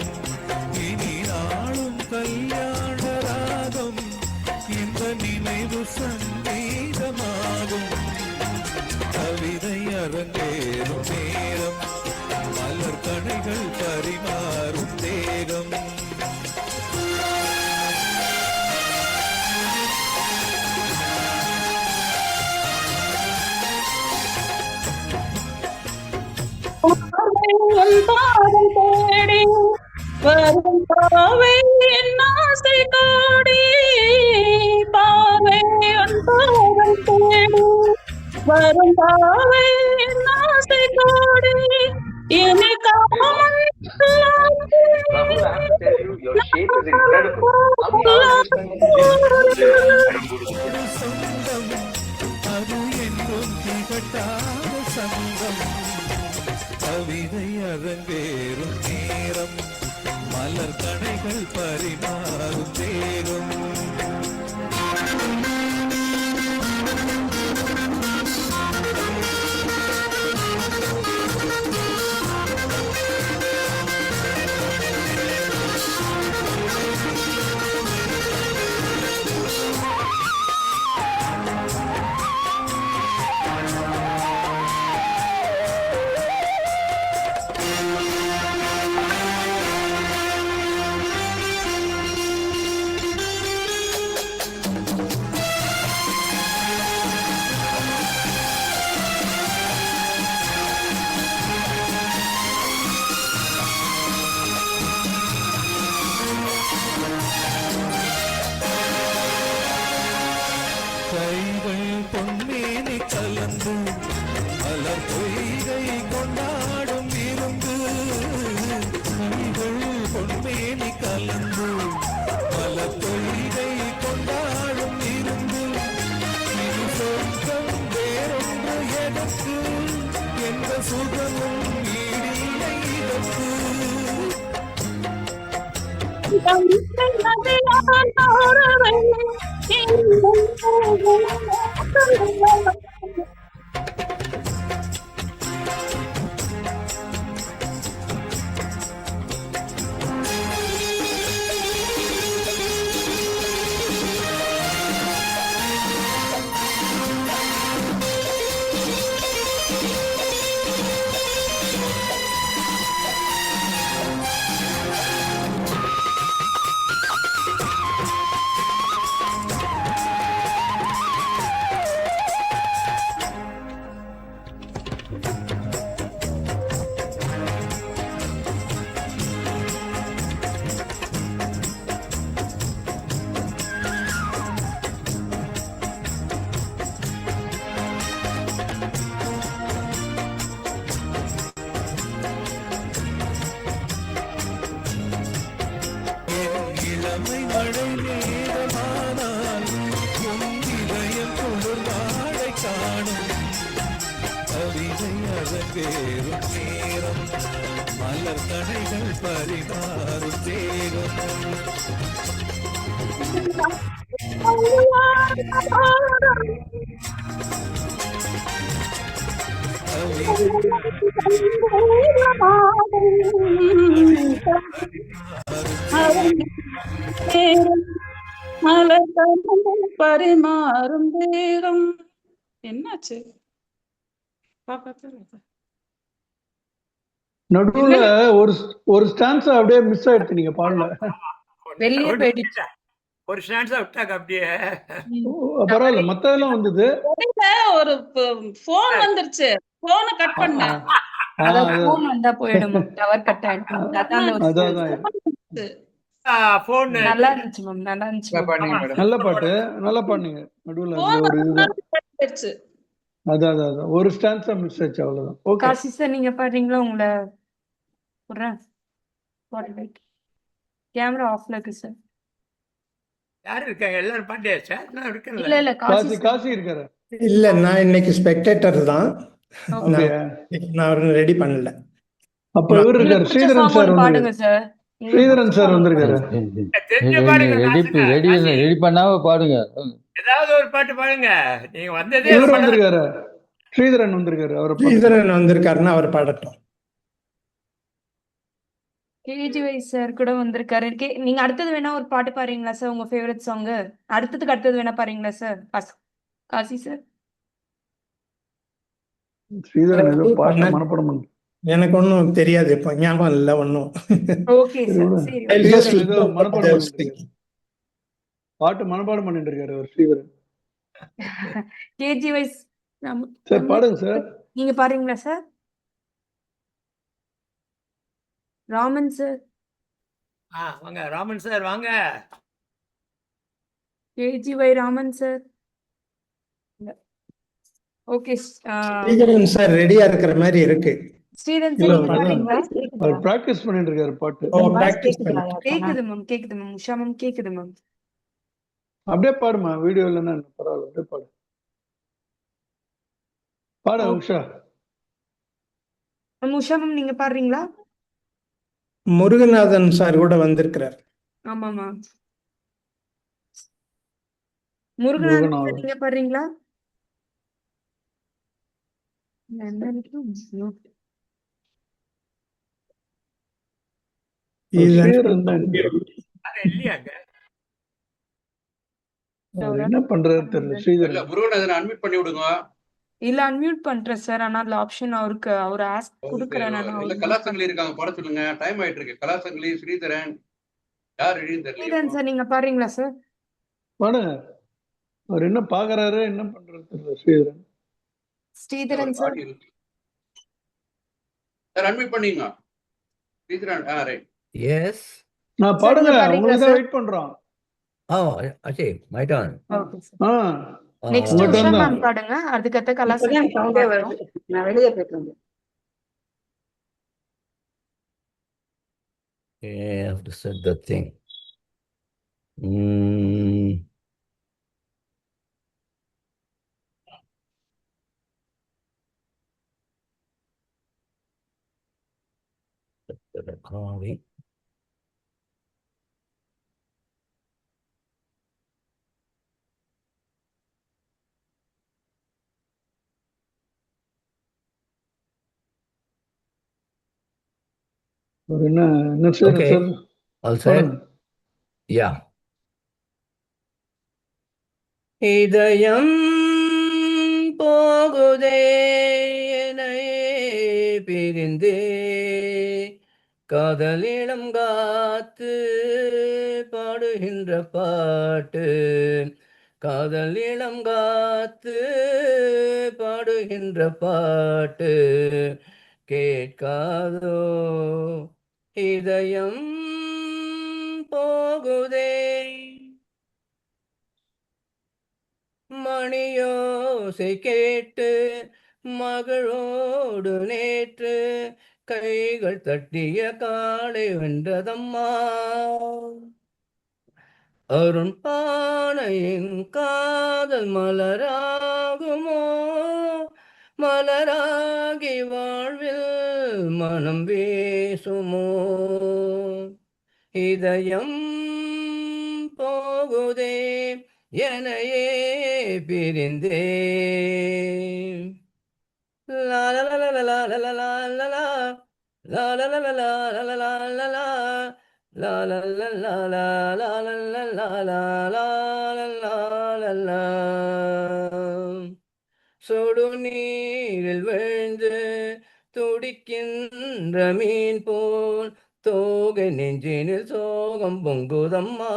இனி நாளும் கல்யாண ராகம் இந்த நினைவு சங்கீதமாகும் கவிதை அரங்கேறும் நேரம் மலர் கணைகள் பரிமாறும் தேகம் பாதம் தேடி வரும் பாவை என் ஆசை கோடி பாவை பாதம் தேடி வரும் பாவை என் ஆசை கோடி இனி காமன் சொந்தம் அது என்றும் திகட்டாத சங்கம் கவிதை அரங்கேறும் நேரம் மலர் கணைகள் பரிமாறும் தேகம் கைகள் பொன்மேனி கலந்து மலர் பொய்கை கொண்டாடும் இருந்து கைகள் பொன்மேனி கலந்து மலர் பொய்கை கொண்டாடும் இருந்து இது சொர்க்கம் வேறொன்று எனக்கு எந்த சுகமும் ஈடில்லை இதற்கு இளமை மழை நேரமானால் உன் இதயம் குளிர்வாழை காணும் கவிதை அரங்கேறும் நேரம் மலர் கணைகள் பரிமாறும் தேகம் பரிமாறும் தேகம் என்னாச்சு நடுவுல ஒரு ஸ்டான்ஸ் அப்படியே மிஸ் ஆயிடுச்சு, நீங்க பாடல. வெளியே போயிடுச்சு. ஒரு ஸ்டான்ஸா விட்டாங்க அப்படியே. பரவாயில்ல, மத்ததெல்லாம் வந்தது. ஒரு போன் வந்துருச்சு, போனை கட் பண்ண. போன் வந்தா போயிடும், டவர் கட் ஆயிடும். போன் நல்லா இருந்துச்சு மேம், நல்லா இருந்துச்சு. நல்ல பாட்டு, நல்லா பாடுங்க. நடுவுல அதான் ஒரு ஸ்டான்ஸா மிஸ் ஆச்சு, அவ்வளவுதான். ஓகே காசி சார், நீங்க பாடுறீங்களா? உங்களை போடுறேன். கேமரா ஆஃப்ல இருக்கு சார். யாரு இருக்காங்க? எல்லாரும் பாண்டியாச்சா? நான் இருக்கேன். இல்ல இல்ல, காசி இருக்காரு. இல்ல, நான் இன்னைக்கு ஸ்பெக்டேட்டர் தான். நான் ரெடி பண்ணல. அப்ப இவர் இருக்காரு, ஸ்ரீதரன் சார். பாடுங்க சார். ஸ்ரீதரன் சார் வந்திருக்காரு. ரெடி பண்ணாம பாடுங்க. ஏதாவது ஒரு பாட்டு பாடுங்க. நீங்க வந்ததே இவர் வந்திருக்காரு. ஸ்ரீதரன் வந்திருக்காரு, அவரை ஸ்ரீதரன் வந்திருக்காருன்னா அவர் பாடட்டும். கேஜிவை சார் கூட வந்திருக்காரு. நீங்க அடுத்தது வேணா ஒரு பாட்டு பாடுறீங்களா சார்? உங்க ஃபேவரட் சாங் அடுத்ததுக்கு அடுத்தது வேணா பாடுறீங்களா சார்? காசி சார். ஸ்ரீதரன் ஏதோ பாட்டு மனப்படம் பண்ணு. எனக்கு ஒன்றும் தெரியாது, இப்போ ஞாபகம் இல்லை ஒன்றும். ஓகே சார், சரி. ஸ்ரீதரன் ஏதோ மனப்பாடம் பண்ணிட்டு இருக்காரு. பாட்டு மனப்பாடம் பண்ணிட்டு இருக்காரு அவர் ஸ்ரீதரன். கேஜிவை சார் பாடுங்க சார். நீங்க பாடுறீங்களா சார்? ராமன் சார். வாங்க ராமன் சார் வாங்க. KGV Raman sir. Okay. Sridharan sir ரெடியா இருக்கிற மாதிரி இருக்கு. ஸ்ரீதரன் சார் நீங்க பாடுறீங்களா? அவர் பிராக்டிஸ் பண்ணிட்டு இருக்காரு பாட்டு. கேக்குது மேம், கேக்குது மேம். உஷா மேம் கேக்குது மேம். அப்படியே பாடுமா, வீடியோ இல்லைன்னா பரவாயில்ல, அப்படியே பாடு. பாடு உஷா. மேம் உஷா மேம் நீங்க பாடுறீங்களா? முருகநாதன் சார் கூட வந்திருக்கிறார். ஆமா மேம். முருகநாதன் சார் நீங்க பாடுறீங்களா? இல்லையாங்க என்ன பண்றது தெரியல. ஸ்ரீதரன் முருகன் அன்மியூட் பண்ணி விடுங்க. இல்ல அன்மியூட் பண்றேன் சார். ஆனா அந்த ஆப்ஷன் அவருக்கு அவர் ஆஸ்க் கொடுக்கறேன். கலாசங்களி இருக்காங்க, பாட சொல்லுங்க. டைம் ஆயிட்டு இருக்கு. கலாசங்களி, ஸ்ரீதரன் யார் எழுதின்னு தெரியல. ஸ்ரீதரன் சார் நீங்க பாடுறீங்களா சார்? பாடுங்க. அவர் என்ன பாக்குறாரு, என்ன பண்றது தெரியல. ஸ்ரீதரன் ஸ்ரீதரன் சார் அன்மியூட் பண்ணீங்க. ஸ்ரீதரன் ரைட். எஸ் நான் பாடுங்க, உங்களுக்கு தான் வெயிட் பண்றோம். அச்சே my turn. Okay sir. Next Usha ma'am பாடுங்க. அதுக்கு அடுத்த கலாசம் சவுண்டே வருது. நான் வெளியே போயிட்டு I have to set the thing. The recording. Okay. All set? Yeah. இதயம் போகுதே என்னையே பிரிந்தே, காதலிடம் காத்து பாடுகின்ற பாட்டு, காதலிடம் காத்து பாடுகின்ற பாட்டு கேட்காதோ, இதயம் போகுதே. மணியோசை கேட்டு மகளோடு நேற்று கைகள் தட்டிய காலை வென்றதம்மா, அருண் பானையின் காதல் மலராகுமோ, மலராகி வாழ்வில் மனம் வீசுமோ, இதயம் போகுதே என்னையே பிரிந்தே. லா லா லா லா லா லா லா லா லா லா லா லா லா லா லா லா லா லா லா la la la la la la la la la la la la la. சுடு நீரில் விழுந்து துடிக்கின்ற மீன் போல் தோகை நெஞ்சினில் சோகம் பொங்குதம்மா,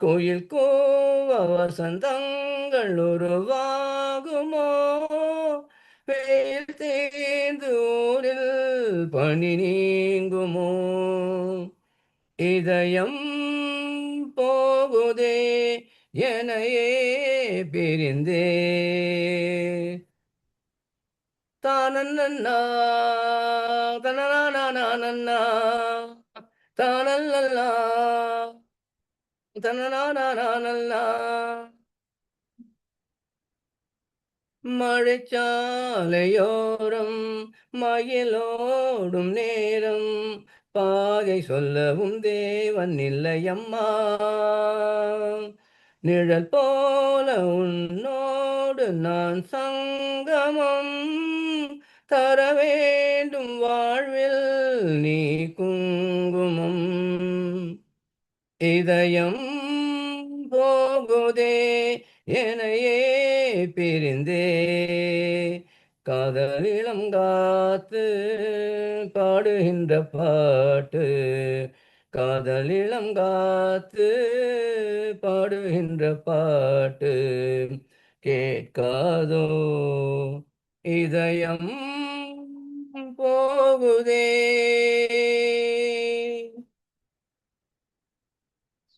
கோயில் கூவ வசந்தங்கள் உருவாகுமோ, வெயில் தேர்ந்து ஊரில் பனி நீங்குமோ, இதயம் போகுதே என்னையே பிரிந்தே. தானன்னா தனனா தானல்லா தனனா. மழைச்சாலையோரம் மயிலோடும் நேரம் பாதை சொல்லவும் தேவன் இல்லையம்மா, நிழல் போல உன்னோடு நான் சங்கமம் தர வேண்டும் வாழ்வில் நீ குங்குமம். இதயம் போகுதே என்னையே பிரிந்தே காதலிடம் காத்து பாடுகின்ற பாட்டு காதலிடம் காத்து பாடுகின்ற பாட்டு கேட்காதோ இதயம் போகுதே.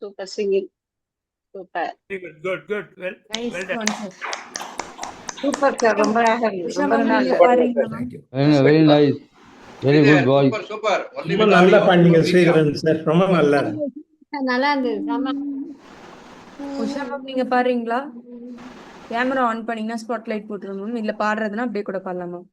Super singing, super. Good good well nice well done. Concept. Super sir, ரொம்ப அழகா இருந்தது, உஷா ரொம்ப மேம் நல்லா நீங்க இருந்தது. பாடுறீங்களா ma'am? Very nice. Very good voice. Super super. ரொம்ப நல்லா பாடினீங்க ஸ்ரீதரன் சார், ரொம்ப நல்லா. நல்லா இருந்தது செம. உஷா மேம் நீங்க பாடுறீங்களா? கேமரா ஆன் பண்ணீங்கன்னா ஸ்பாட்லைட் போட்டுருங்க மேம். இல்ல பாடுறதுன்னா அப்படியே கூட பாடலாம் மேம்.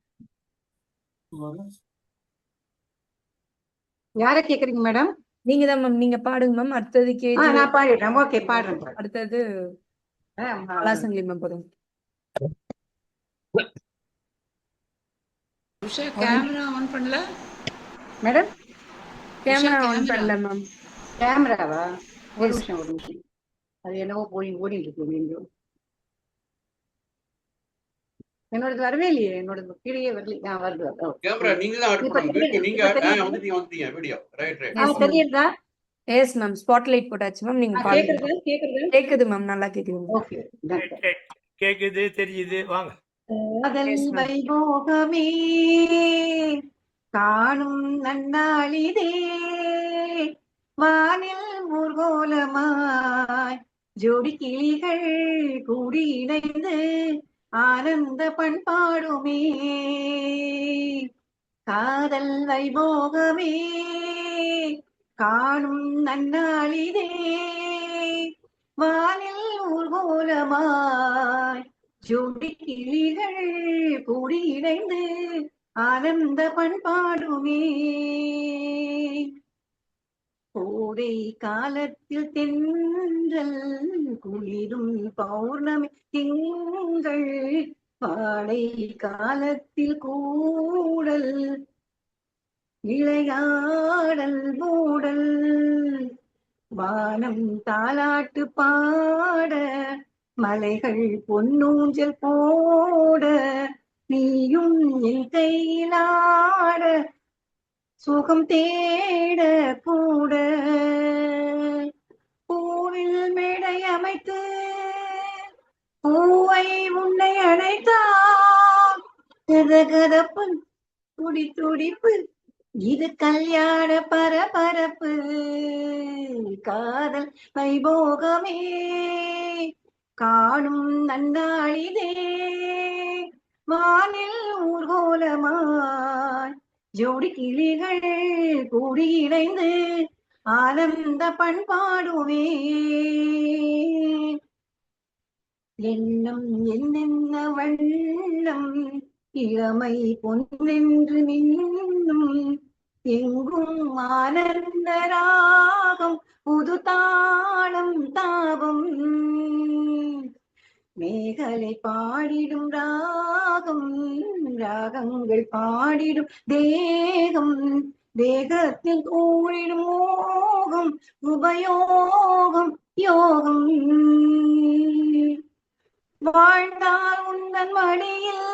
யார கேக்குறீங்க மேடம்? நீங்க தான் மேம், நீங்க பாடுங்க மேம். அடுத்தது கேஜி, நான் பாடிடுறேன். ஓகே, பாடுறேன். அடுத்தது கலாசங்கிலி மேம் போதும். உஷா கேமரா ஆன் பண்ணல மேடம்? கேமரா ஆன் பண்ணல மேம். கேமராவா? ஒரு நிமிஷம். அது என்னவோ ஓடிட்டு இருக்கு எங்கேயோ. என்னோடது வரவே இல்லையே, என்னோடது கீழே வரல. வருது. கேமரா நீங்க தான் ஆட் பண்ணணும். வீடியோ நீங்க வந்துட்டீங்க வீடியோ. Right right. தெரியுதா? எஸ் மேம், ஸ்பாட்லைட் போட்டாச்சு மேம். நீங்க பாடுங்க. கேக்குது மேம், நல்லா கேக்குது மேம். ஓகே. கேக்குது, தெரியுது, வாங்க. காதல் வைபோகமே காணும் நன்னாளிதே வானில் ஊர்கோலமாய் ஜோடி கிளிகள் கூடி இணைந்து ஆனந்த பண்பாடுமே. காதல் வைபோகமே காணும் நன்னாளிதே வானில் ஊர்கோலமாய் ஜோடி கிளிகள் கூடி இணைந்து ஆனந்த பண்பாடுமே. கோடை காலத்தில் தென்றல் குளிரும் பௌர்ணமி திங்கள் பாடை காலத்தில் கூடல் விளையாடல் மூடல் வானம் தாலாட்டு பாட மலைகள் பொன்னூஞ்சல் போட நீயும் என் கையிலாட சுகம் தேட கூட பூவில் மேடை அமைத்து பூவை உன்னை அணைத்தால் கதகதப்பு துடி துடிப்பு இது கல்யாண பரபரப்பு. காதல் வைபோகமே காணும் நன்னாளிதே வானில் ஊர்கோலமாய் ஜோடி கிளிகள் கூடி இணைந்து ஆனந்த பண்பாடுமே. எண்ணம் என்னென்ன வண்ணம் இளமை பொன்னென்று நின்னும் எங்கும் ஆனந்த ராகம் புது தாளம் தாபம் மேகலை பாடிடும் ராகம் ராகங்கள் பாடிடும் தேகம் தேகத்தில் கூடிடும் மோகம் உபயோகம் யோகம். வாழ்ந்தால் உந்தன் மடியில்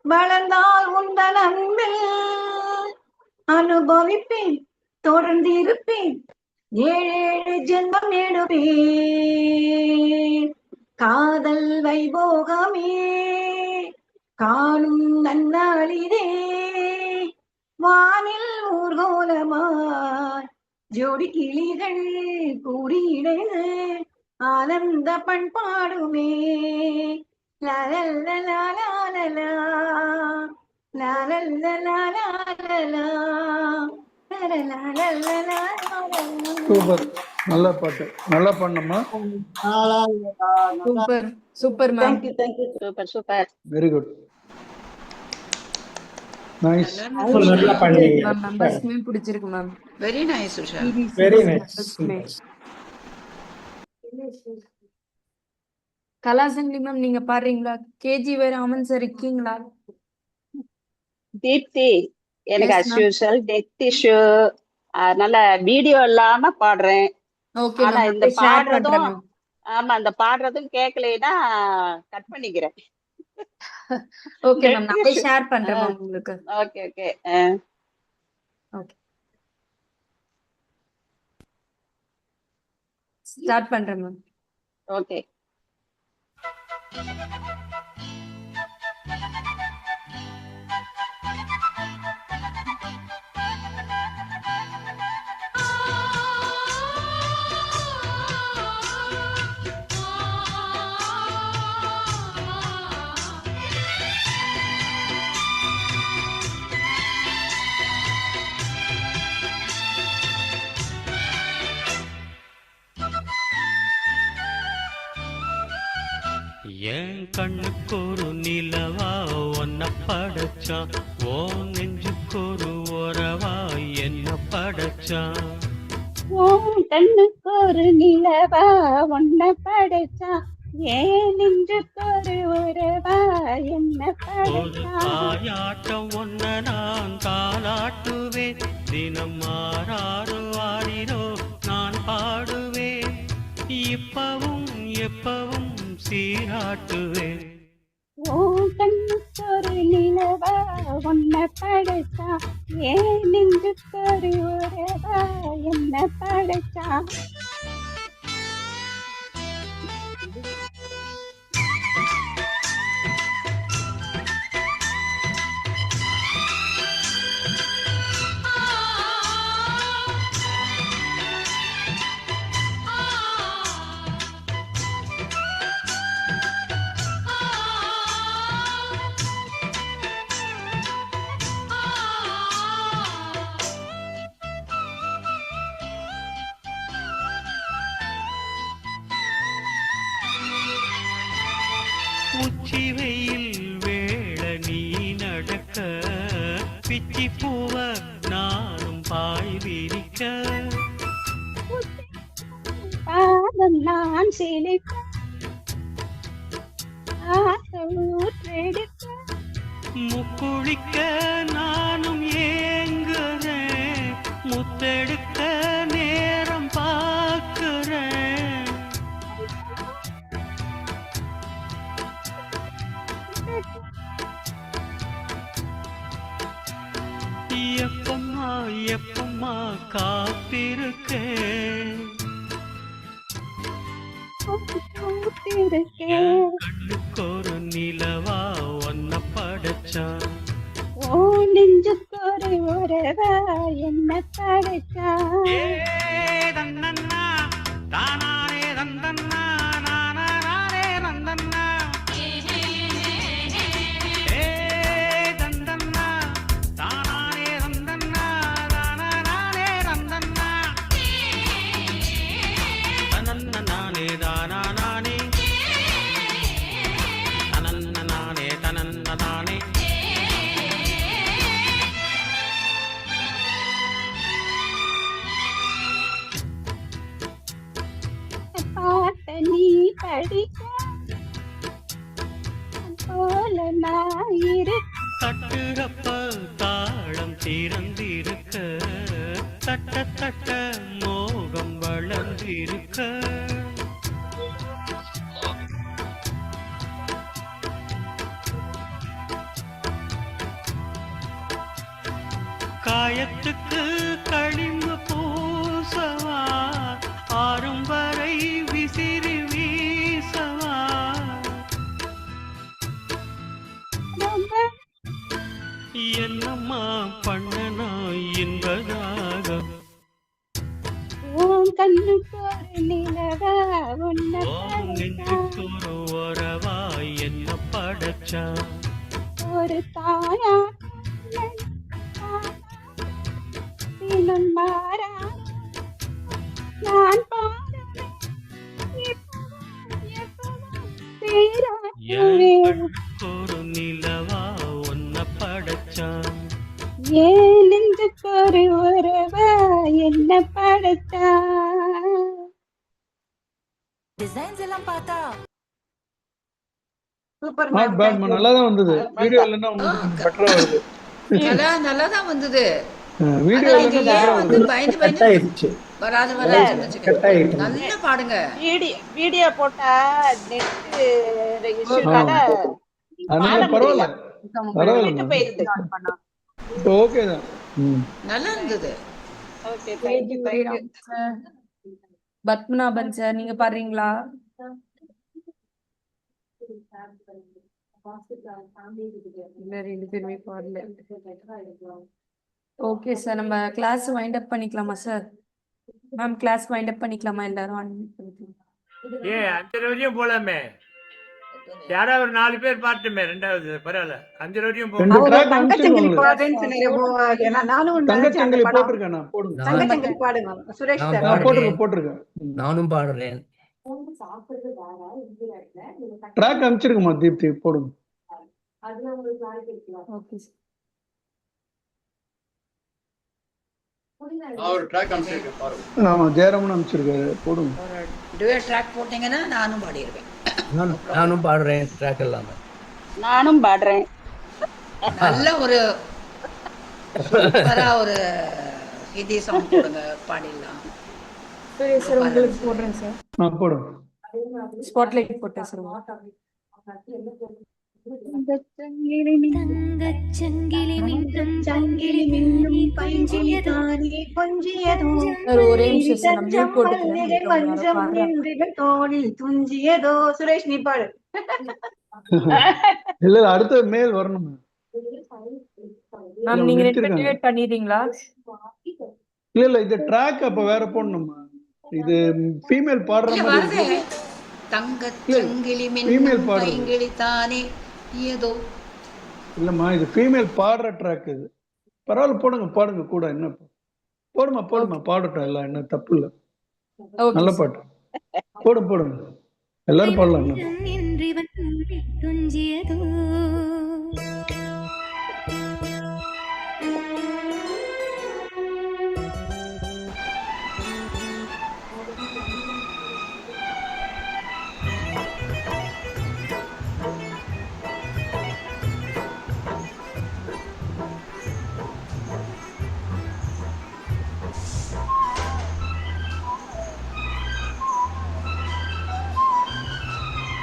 வளர்ந்தால் உந்தன் அன்பில் அனுபவிப்பேன் தொடர்ந்து இருப்பேன் 7 ஜென்மம் நெடுவேன். காதல் வைபோகமே காணும் நன்னாளிதே வானில் ஊர்கோலமாய் ஜோடி கிளிகள் கூடி இணைந்து ஆனந்த பண்பாடுமே. லலலலலலலா லலலலலலலா லலலலலலலா. சூப்பர், நல்ல பாட்டு, நல்லா பண்ணம்மா. Super super ma'am. Thank you. Super super. Very good, nice. நல்லா பாடினீங்க. மேம் மெம்பர்ஸ்க்குமே பிடிச்சிருக்கு மேம். Very nice Usha. Very nice. Kalasangi ma'am நீங்க பாடுறீங்களா? KG ராமன் சார் இருக்கீங்களா? தீப்தி, எனக்கு Yes, as ma'am. Usual death issue, அதனால வீடியோ இல்லாம பாடுறேன். ஓகே ஆனா மேம், இந்த அப்படியே ஷேர் பண்றேன் பாடுறதும், மேம். ஆமா, இந்த பாடுறதும் கேட்கலைன்னா கட் பண்ணிக்கிறேன். ஓகே மேம், டெத் நான் அப்படியே இஷ்யூ. ஷேர் பண்றேன் மேம் உங்களுக்கு. Okay okay. ஓகே, ஸ்டார்ட் பண்றேன் மேம். ஓகே. என் கண்ணுக்கு ஒரு நிலவா ஒன்ன படைச்சான், ஓ நெஞ்சுக்கு ஒரு உறவா என்ன படைச்சான். உன் கண்ணுக்கு ஒரு நிலவா ஒன்ன படைச்சா, ஏன் நெஞ்சுக்கு ஒரு உறவா என்ன ஒரு படைச்சா. தாயாட்டம் ஒன்ன நான் தாளாட்டுவேன், தினம் மாறாறு ஆடினோ நான் பாடுவேன், இப்பவும் எப்பவும் சீராட்டுவேன். உன் கண்ணுக்கு ஒரு நிலவா ஒன்ன படைச்சா, ஏன் நெஞ்சுக்கு ஒரு உறவா என்ன படைச்சா. உச்சி வெயில் வேள நீ நடக்க, பிச்சி பூவ நானும் பாய் விரிக்க, பாதம் நான் சிலிக்க, ஆசை ஊற்றெடுக்க, முக்குளிக்க நானும் ஏங்குறேன், முத்தெடுக்க நேரம் பார்க்கிறேன். எப்பம்மா எப்பம்மா காத்திருக்கேன், பூத்திருக்கேன். கண்ணுக்கு ஒரு நிலவா ஒன்ன படைச்சான், ஓ நெஞ்சுக்கு ஒரு உறவா என்ன படைச்சா. ஏ தன்னன்னா தானாரே தந்தன்னா நானாரே தந்தன்னா, ஏ தந்தன்னா தானாரே தந்தன்னா நானாரே தந்தன்னா, தனன்ன நானே தானா நானே, தனன்ன நானே தனன்ன நானே. பாட்ட நீ படிக்க போல நான் இருக்க, தட்டுறப்ப தாளம் திறந்திருக்க, தட்ட தட்ட மோகம் வளர்ந்திருக்க, காயத்துக்கு களிம்பு பூசவா, ஆறும் வரை விசிறி வீசவா, என்னம்மா பண்ணனா என்பதாக, உன் கண்ணுக்கு ஒரு நிலவா ஒன்ன ஓ படைச்சா, நெஞ்சுக்கு ஒரு உறவா என்ன படைச்சா. ஒரு தாயா தினம் மாறா நான் பாடுவேன், எப்பவும் எப்பவும் சீராட்டுவேன். ஒரு நிலவா ஒன்ன படைச்சான், ஏன் நெஞ்சுக்கு ஒரு உறவா என்ன படைச்சா. டிசைன்ஸ் எல்லாம் பார்த்தா சூப்பர் நாட் பேட் மேம், நல்லா தான் வந்தது. வீடியோ இல்லைன்னா பெட்டரா வருது. நல்லா தான் வந்தது. வீடியோ ஆனா இங்க இல்லைன்னா ஏன் வந்து பயந்து பயந்து ஆயிடுச்சு. வராதுன்னு கட் வச்சுக்க. ஆயிட்டு. நல்லா பாடுங்க. வீடியோ போட்டா நெட் இஷ்யூனால அதனால பரவாயில்ல பரவாயில்ல போயிருது. ஓகே தான். நல்லா இருந்தது. Okay, thank you thank you. Padmanabhan sir நீங்க பாடுறீங்களா? இல்ல, 2 பேருமே பாடல. ஓகே சார், நம்ம கிளாஸ் வைண்ட் அப் பண்ணிக்கலாமா சார்? மேம் கிளாஸ் வைண்ட் அப் பண்ணிக்கலாமா எல்லாரும்? unmute பண்ணிக்கலாம். ஏன் 5 வரையும் போலாமே? யாராவது ஒரு 4 பேர் பாட்டுமே. 2வது பரவாயில்ல, 5 வரையும் ரெண்டு போகலாம். ட்ராக் தங்கச்சங்கிலி அனுப்பிச்சிருவாங்களே. பாடுறேன்னு சொன்னீங்க. நானும் தங்கச்சங்கிலி போட்டிருக்கேன் நான், போடுங்க. தங்கச்சங்கிலி பாடுங்க சுரேஷ் நான் சார். பாடுறேன். போட்டிருக்கேன். நானும் பாடுறேன். ட்ராக் அனுப்பிச்சிருக்குமா தீப்தி, போடுங்க. Okay sir. அவர் ட்ராக் அனுப்பிச்சிருக்கேன் பாருங்க. ஆமா, ஜெயராமன் அனுப்பிச்சிருக்காரு, போடுங்க. ஒரு டுயட் ட்ராக் போட்டீங்கன்னா நானும் பாடிடுவேன். நானும் பாடுறேன் ட்ராக் இல்லாம. நானும் பாடுறேன். நல்ல ஒரு சூப்பரா ஒரு ஹிந்தி சாங் போடுங்க, பாடிடலாம். சரி சார், உங்களுக்கு போடுறேன் சார். போடுங்க. ஸ்பாட்லைட் போட்டேன் சார். தங்கச்சங்கிலி மின்னும் சங்கிலி மின்னும் பஞ்சியதானே கொஞ்சியதோ சார் ஒரே நிமிஷம் சார், நான் மியூட் போட்டுக்கிறேன். கொஞ்சம் நின்றுகள் தோளில் துஞ்சியதோ. சுரேஷ் நீ பாடு. இல்ல அடுத்த மேல் வரணும். மேம் நீங்க ரெண்டு பண்ணிடுறீங்களா? இல்ல இது ட்ராக் அப்ப வேற போடணுமா? இது ஃபீமேல் பாடுற இல்ல மாதிரி வருதே. இருக்கு. தங்கச்சங்கிலி female மின்னும் பாடுறது. பைங்கிளி தானே ஏதோ. இல்லம்மா, இது ஃபீமேல் பாடுற ட்ராக் இது. பரவாயில்ல, போடுங்க பாடுங்க கூட. என்ன போடுமா பாடட்டும், எல்லாம் என்ன தப்பு இல்ல. நல்ல பாட்டு போடுங்க. எல்லாரும் பாடலாம். என்ன என்றிவன் துஞ்சியதோ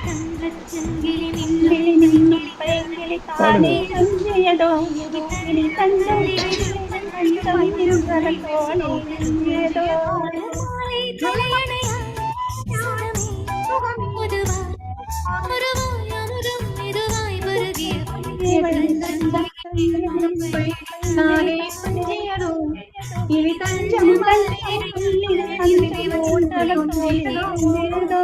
தங்கச்சங்கிலி மின்னும் பைங்கிளி தானே கொஞ்சியதோ கிளி தஞ்சலி தஞ்சம் திருகர கோணே கொஞ்சியதோ தலையணையா சுகமே சுகம் முதுவாய் முருவாய் அமுதும் மெதுவாய் வருகிய தானே கொஞ்சியதோ கிளி தஞ்சம் தஞ்சம் கொஞ்சியதோ.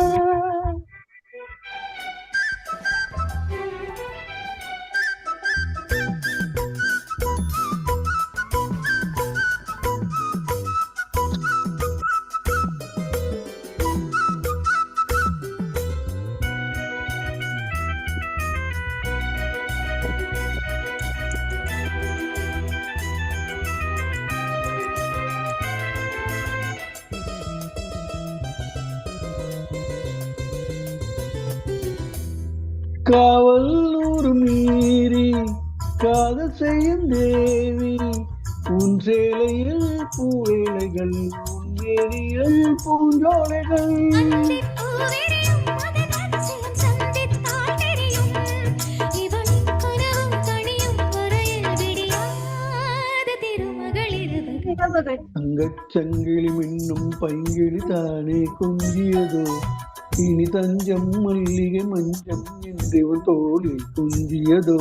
காவல் நூறு மீறி காதல் செய்யும் தேவி, உன் சேலையில் பூவேலைகள், உன் வேலியில் பூஞ்சோலைகள். தங்கச்சங்கிலி மின்னும் பைங்கிளி தானே கொஞ்சியதோ இனி தஞ்சம் மல்லிகை மஞ்சம் என்றவன் தோளில் குஞ்சியதோ.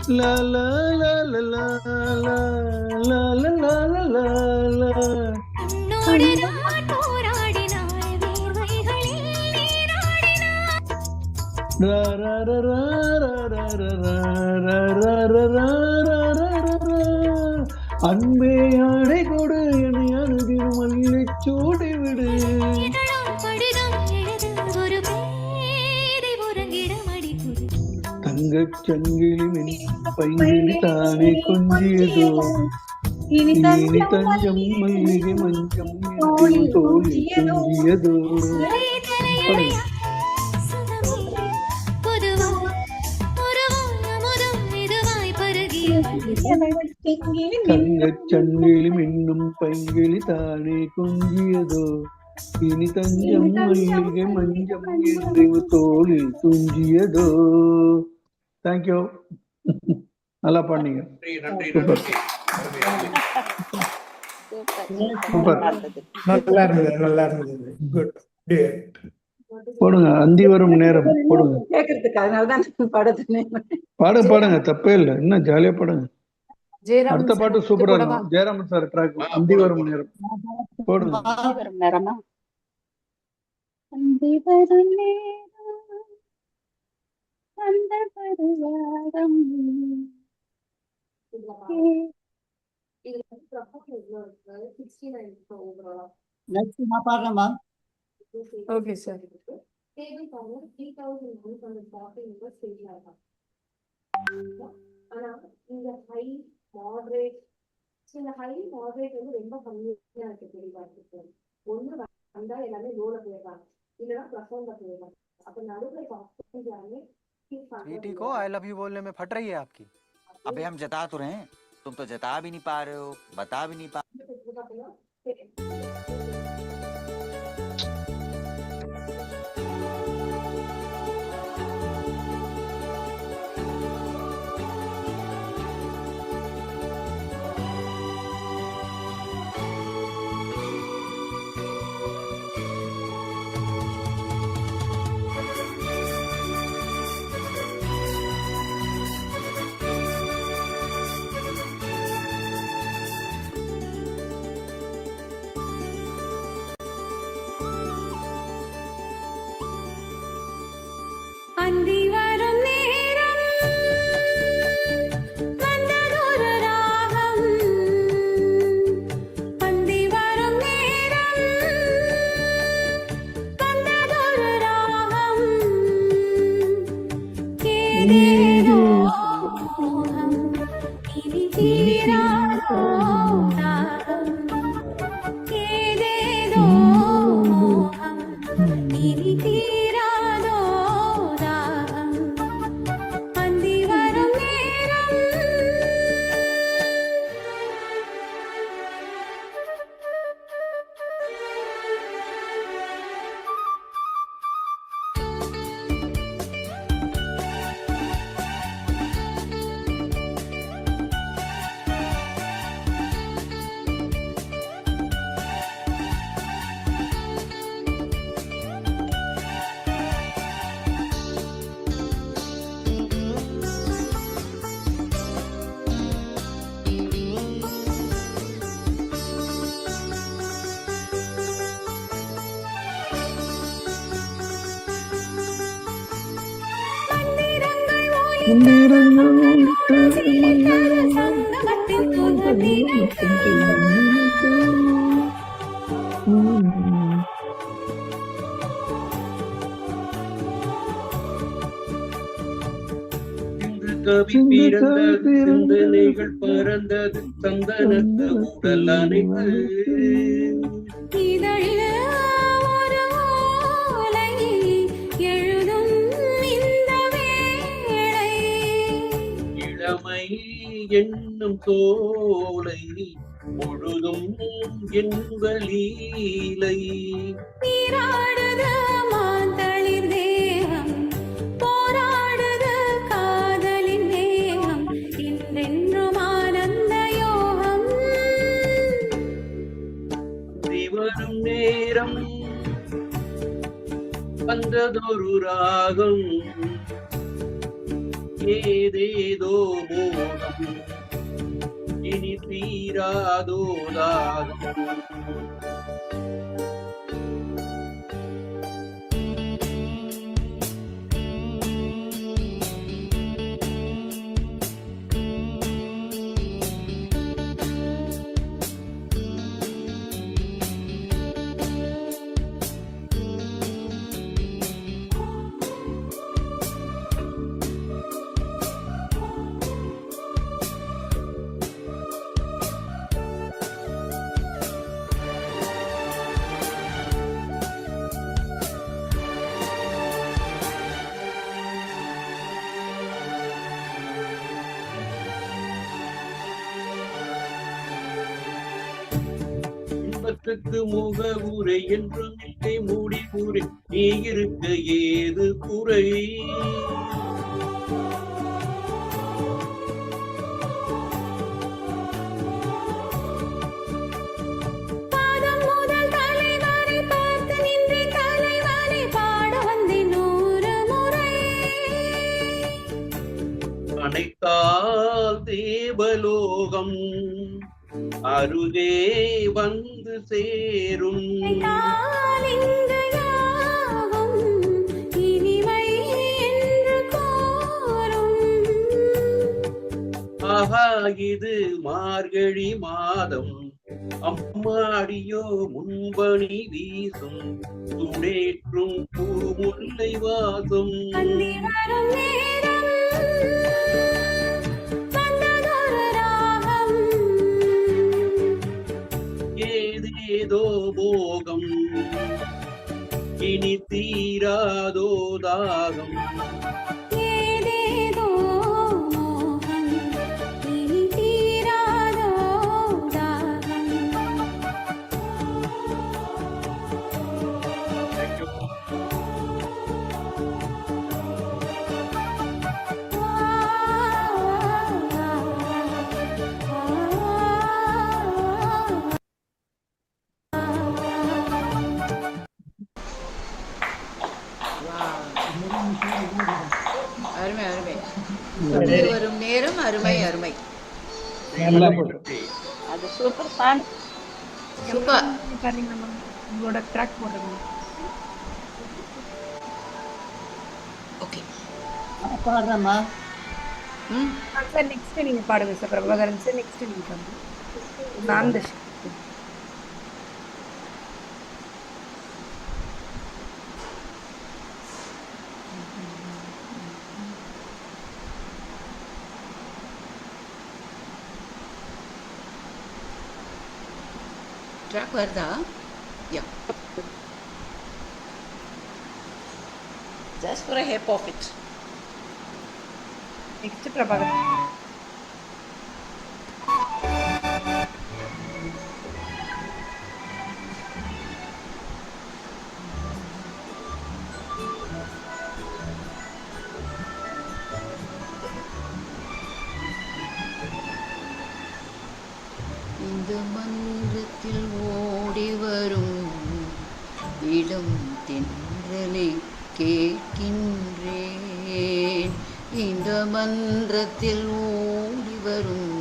லா லா லா லா லா லா லா லா லா லா லா லா. உன்னோடு நான் போராடினாய் வேர்வைகளில் நீராடினாய். ரா ரா ரா ரா ரா ரா ரா ரா ரா ரா ரா ரா ரா ரா. அன்பே ஆடை கொடு என்னை அனுதினம் அள்ளிச் சூடி விடு. இதழால் கடிதம் எழுது ஒரு பேதை உறங்கிடம் அடிக்குது. தங்கச் சங்கிலி மின்னும் பைங்கிளி தானே கொஞ்சியதோ இனி தஞ்சம் மல்லிகை மஞ்சம் என்று தோழி கொஞ்சியதோ. தலையணையா சுகமே பொதுவாய் உருவாய் அமுதம் மெதுவாய் பருகியது. தங்கச் சங்கிலி மின்னும் பைங்கிளி தானே கொஞ்சியதோ இனி தஞ்சம் மல்லிகை மஞ்சம் என்று தோளில் துஞ்சியதோ. தேங்க்யூ. நல்லா பண்ணீங்க. நன்றி சூப்பர் நன்றி சூப்பர். நல்லா இருந்தது, நல்லா இருந்தது. குட். போடுங்க, அந்தி வரும் நேரம் போடுங்க. கேக்குறதுக்கு அதனாலதான் படத்துனே பாடுங்க பாடுங்க, தப்பே இல்லை. இன்னும் ஜாலியா பாடுங்க. ஜெயராமன் அடுத்த சார் பாட்டு இது சூப்பரா கூடவா? இருக்கும். ஜெயராமன் சார் ட்ராக் அந்தி வரும் நேரம் போடுங்க. வரும் நேரமா அந்தி வரும் நேரம் அந்த பருவாரம். நான் பாடுறேம்மா. Okay sir. ஆனா இந்த ஹை மாடரேட் இந்த ஹை மாடரேட் வந்து ரொம்ப கம்மியா இருக்கு தெளிவா இருக்கு. ஒண்ணு வந்தா எல்லாமே லோல போயிடறாங்க, இல்லைன்னா பிளஸ் ஒன்ல போயிடறாங்க. அப்ப நடுவில் எல்லாமே बेटी को आई लव यू बोलने में फट रही है आपकी। अबे हम जता तो रहे हैं, तुम तो जता भी नहीं पा रहे हो, बता भी नहीं पा। அந்தி வரும் நேரம் வந்ததொரு ராகம். அந்தி வரும் நேரம் வந்ததொரு ராகம். ஏதேதோ மோகம் இனி தீராதோ தாகம். ஏதேதோ மோகம் இனி தீராதோ தாகம். அந்தி வரும் நேரம். சங்கமத்தின் இன்று கவி பிறந்தது, சிந்தனைகள் பறந்தது, சந்தனத்து உடல் அணைத்து. இதழில் ஒரு ஓலை எழுதும் இந்த வேளை. இளமை என்னும் தோலை முழுதும் என்ப லீலை. நீராடுது மாந்தளிர் தேகம், போராடுது காதலின் தேகம். என்றென்றும் ஆனந்த யோகம். வரும் நேரம் வந்ததொரு ராகம். ஏதேதோ இனி தீராதோ தாகம். இன்பத்துக்கு முக ஊரை என்றும் இல்லை மூடி கூரை நீ இருக்க ஏது குறை. அனைத்தால் தேவலோகம் அருகே வந்து சேரும். ஆஹா இது மார்கழி மாதம் அம்மாடியோ முன்பணி வீசும் துடேற்றும் பூமுல்லை வாசம். ஏதேதோ போகம் இனி தீராதோ தாகம். அருமை அருமை. கொண்டு வரும் நேரம் அருமை அருமை. அது சூப்பர் சாங். சூப்பர். உங்களோட ட்ராக் போடுறோம். ஓகே பாடுறேம்மா. சார் நெக்ஸ்ட் நீங்க பாடுங்க சார். பிரபாகரன் சார் நெக்ஸ்ட் நீங்க பாடுங்க. நான் தர்ஷன். ட்ராக் வருதா? யா. Just for a hip of it. Next Prabhakaran. இந்த மன்றத்தில் ஓடி வரும் இடம் தென்றலை கேட்கின்றேன். இந்த மன்றத்தில் ஓடி வரும்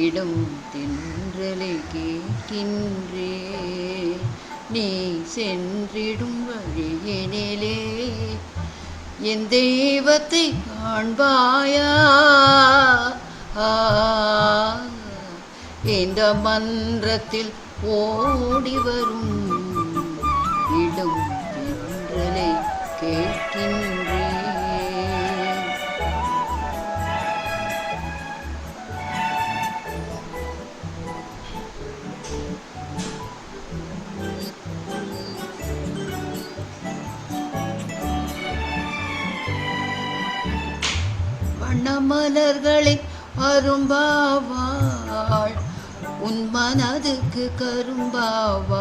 இடம் தென்றலை கேட்கின்றேன். நீ சென்றிடும் வழியினிலே என் தெய்வத்தை காண்பாயா? இந்த மன்றத்தில் ஓடி வரும் இடம் தென்றலை கேட்கின்றேன். வண்ணமலர்களின் அரும்பாவாள் உன் மனதுக்கு கரும்பாவாள்.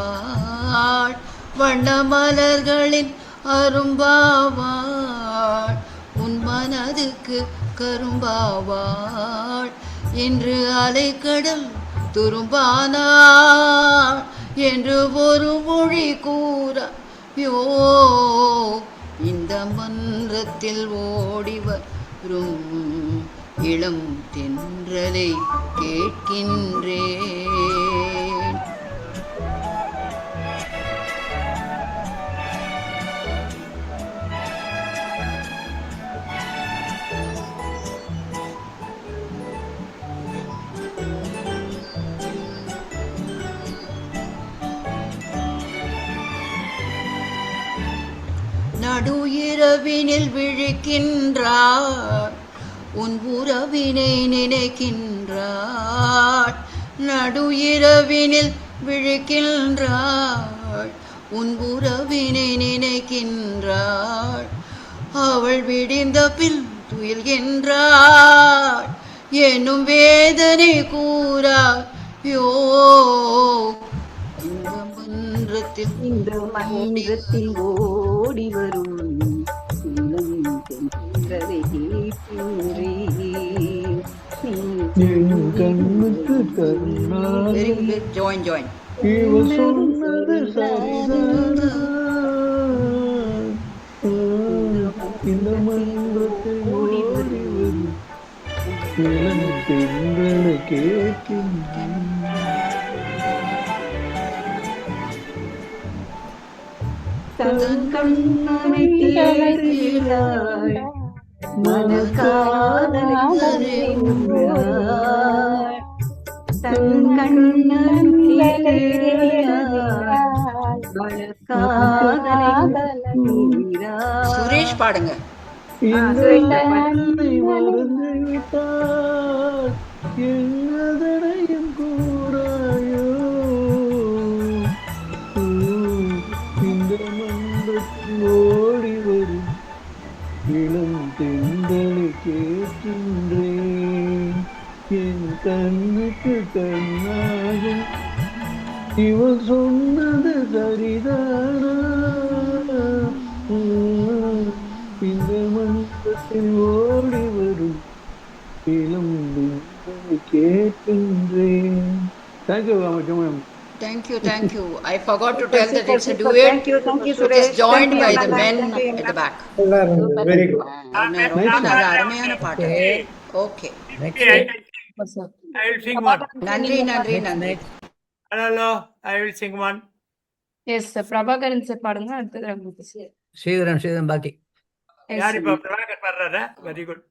வண்ணமலர்களின் அரும்பாவாள் உன் மனதுக்கு கரும்பாவாள். என்று அலைக்கடல் துரும்பானாள் என்று ஒரு மொழி கூறோ. இந்த மன்றத்தில் ஓடி வரும் இளம் தென்றலை கேட்கின்றேன். நடு இரவினில் விழிக்கின்றார், உன் உறவினை நினைக்கின்றாள். நடு இரவினில் விழிக்கின்றாள், உன் உறவினை நினைக்கின்றாள். அவள் விடிந்த பின் துயில்கின்றாள், என்னும் வேதனை கூறாயோ. இந்த மன்றத்தில் ஓடி வரும் இளம் தென்றலை கேட்கின்றேன். கண்ணுக்கு ஜாயின் இவள் சொன்னது சரிதானா? இந்த மன்றத்தில் ஓடி வரும் இளம் தென்றலை கேட்கின்றேன். தன் கண்ணனை தேடுகிறாள், மனக்காதலை உண்டாள். தன் கண்ணனை தேடுகிறாள், மனக்காதலை உண்டாள். சுரேஷ் பாடுங்க. மறந்து விட்டால் என்னதனையும் கூறாயோ. இந்த மன்றத்தில் ஓடி வரும் இளம் தென்றலை கேட்கின்றேன். என் கண்ணுக்கு கண்ணாகும் இவள் சொன்னது சரிதானா? இந்த மன்றத்தில் ஓடி வரும் இளம் தென்றலை கேட்கின்றேன். Thank you ma'am. Thank you. I forgot to tell that it's a duet. Thank you, Suresh. It is joined by the men at the back. Very good. அருமையான பாட்டு. Okay. I will sing one. நன்றி. Hello, I will sing one. Yes sir, Prabhakaran sir பாடுங்க. அடுத்தது ரகுபதி சார். ஸ்ரீதரன் பாக்கி. யார் இப்ப பிரபாகர் பாடுறாரா? Very good.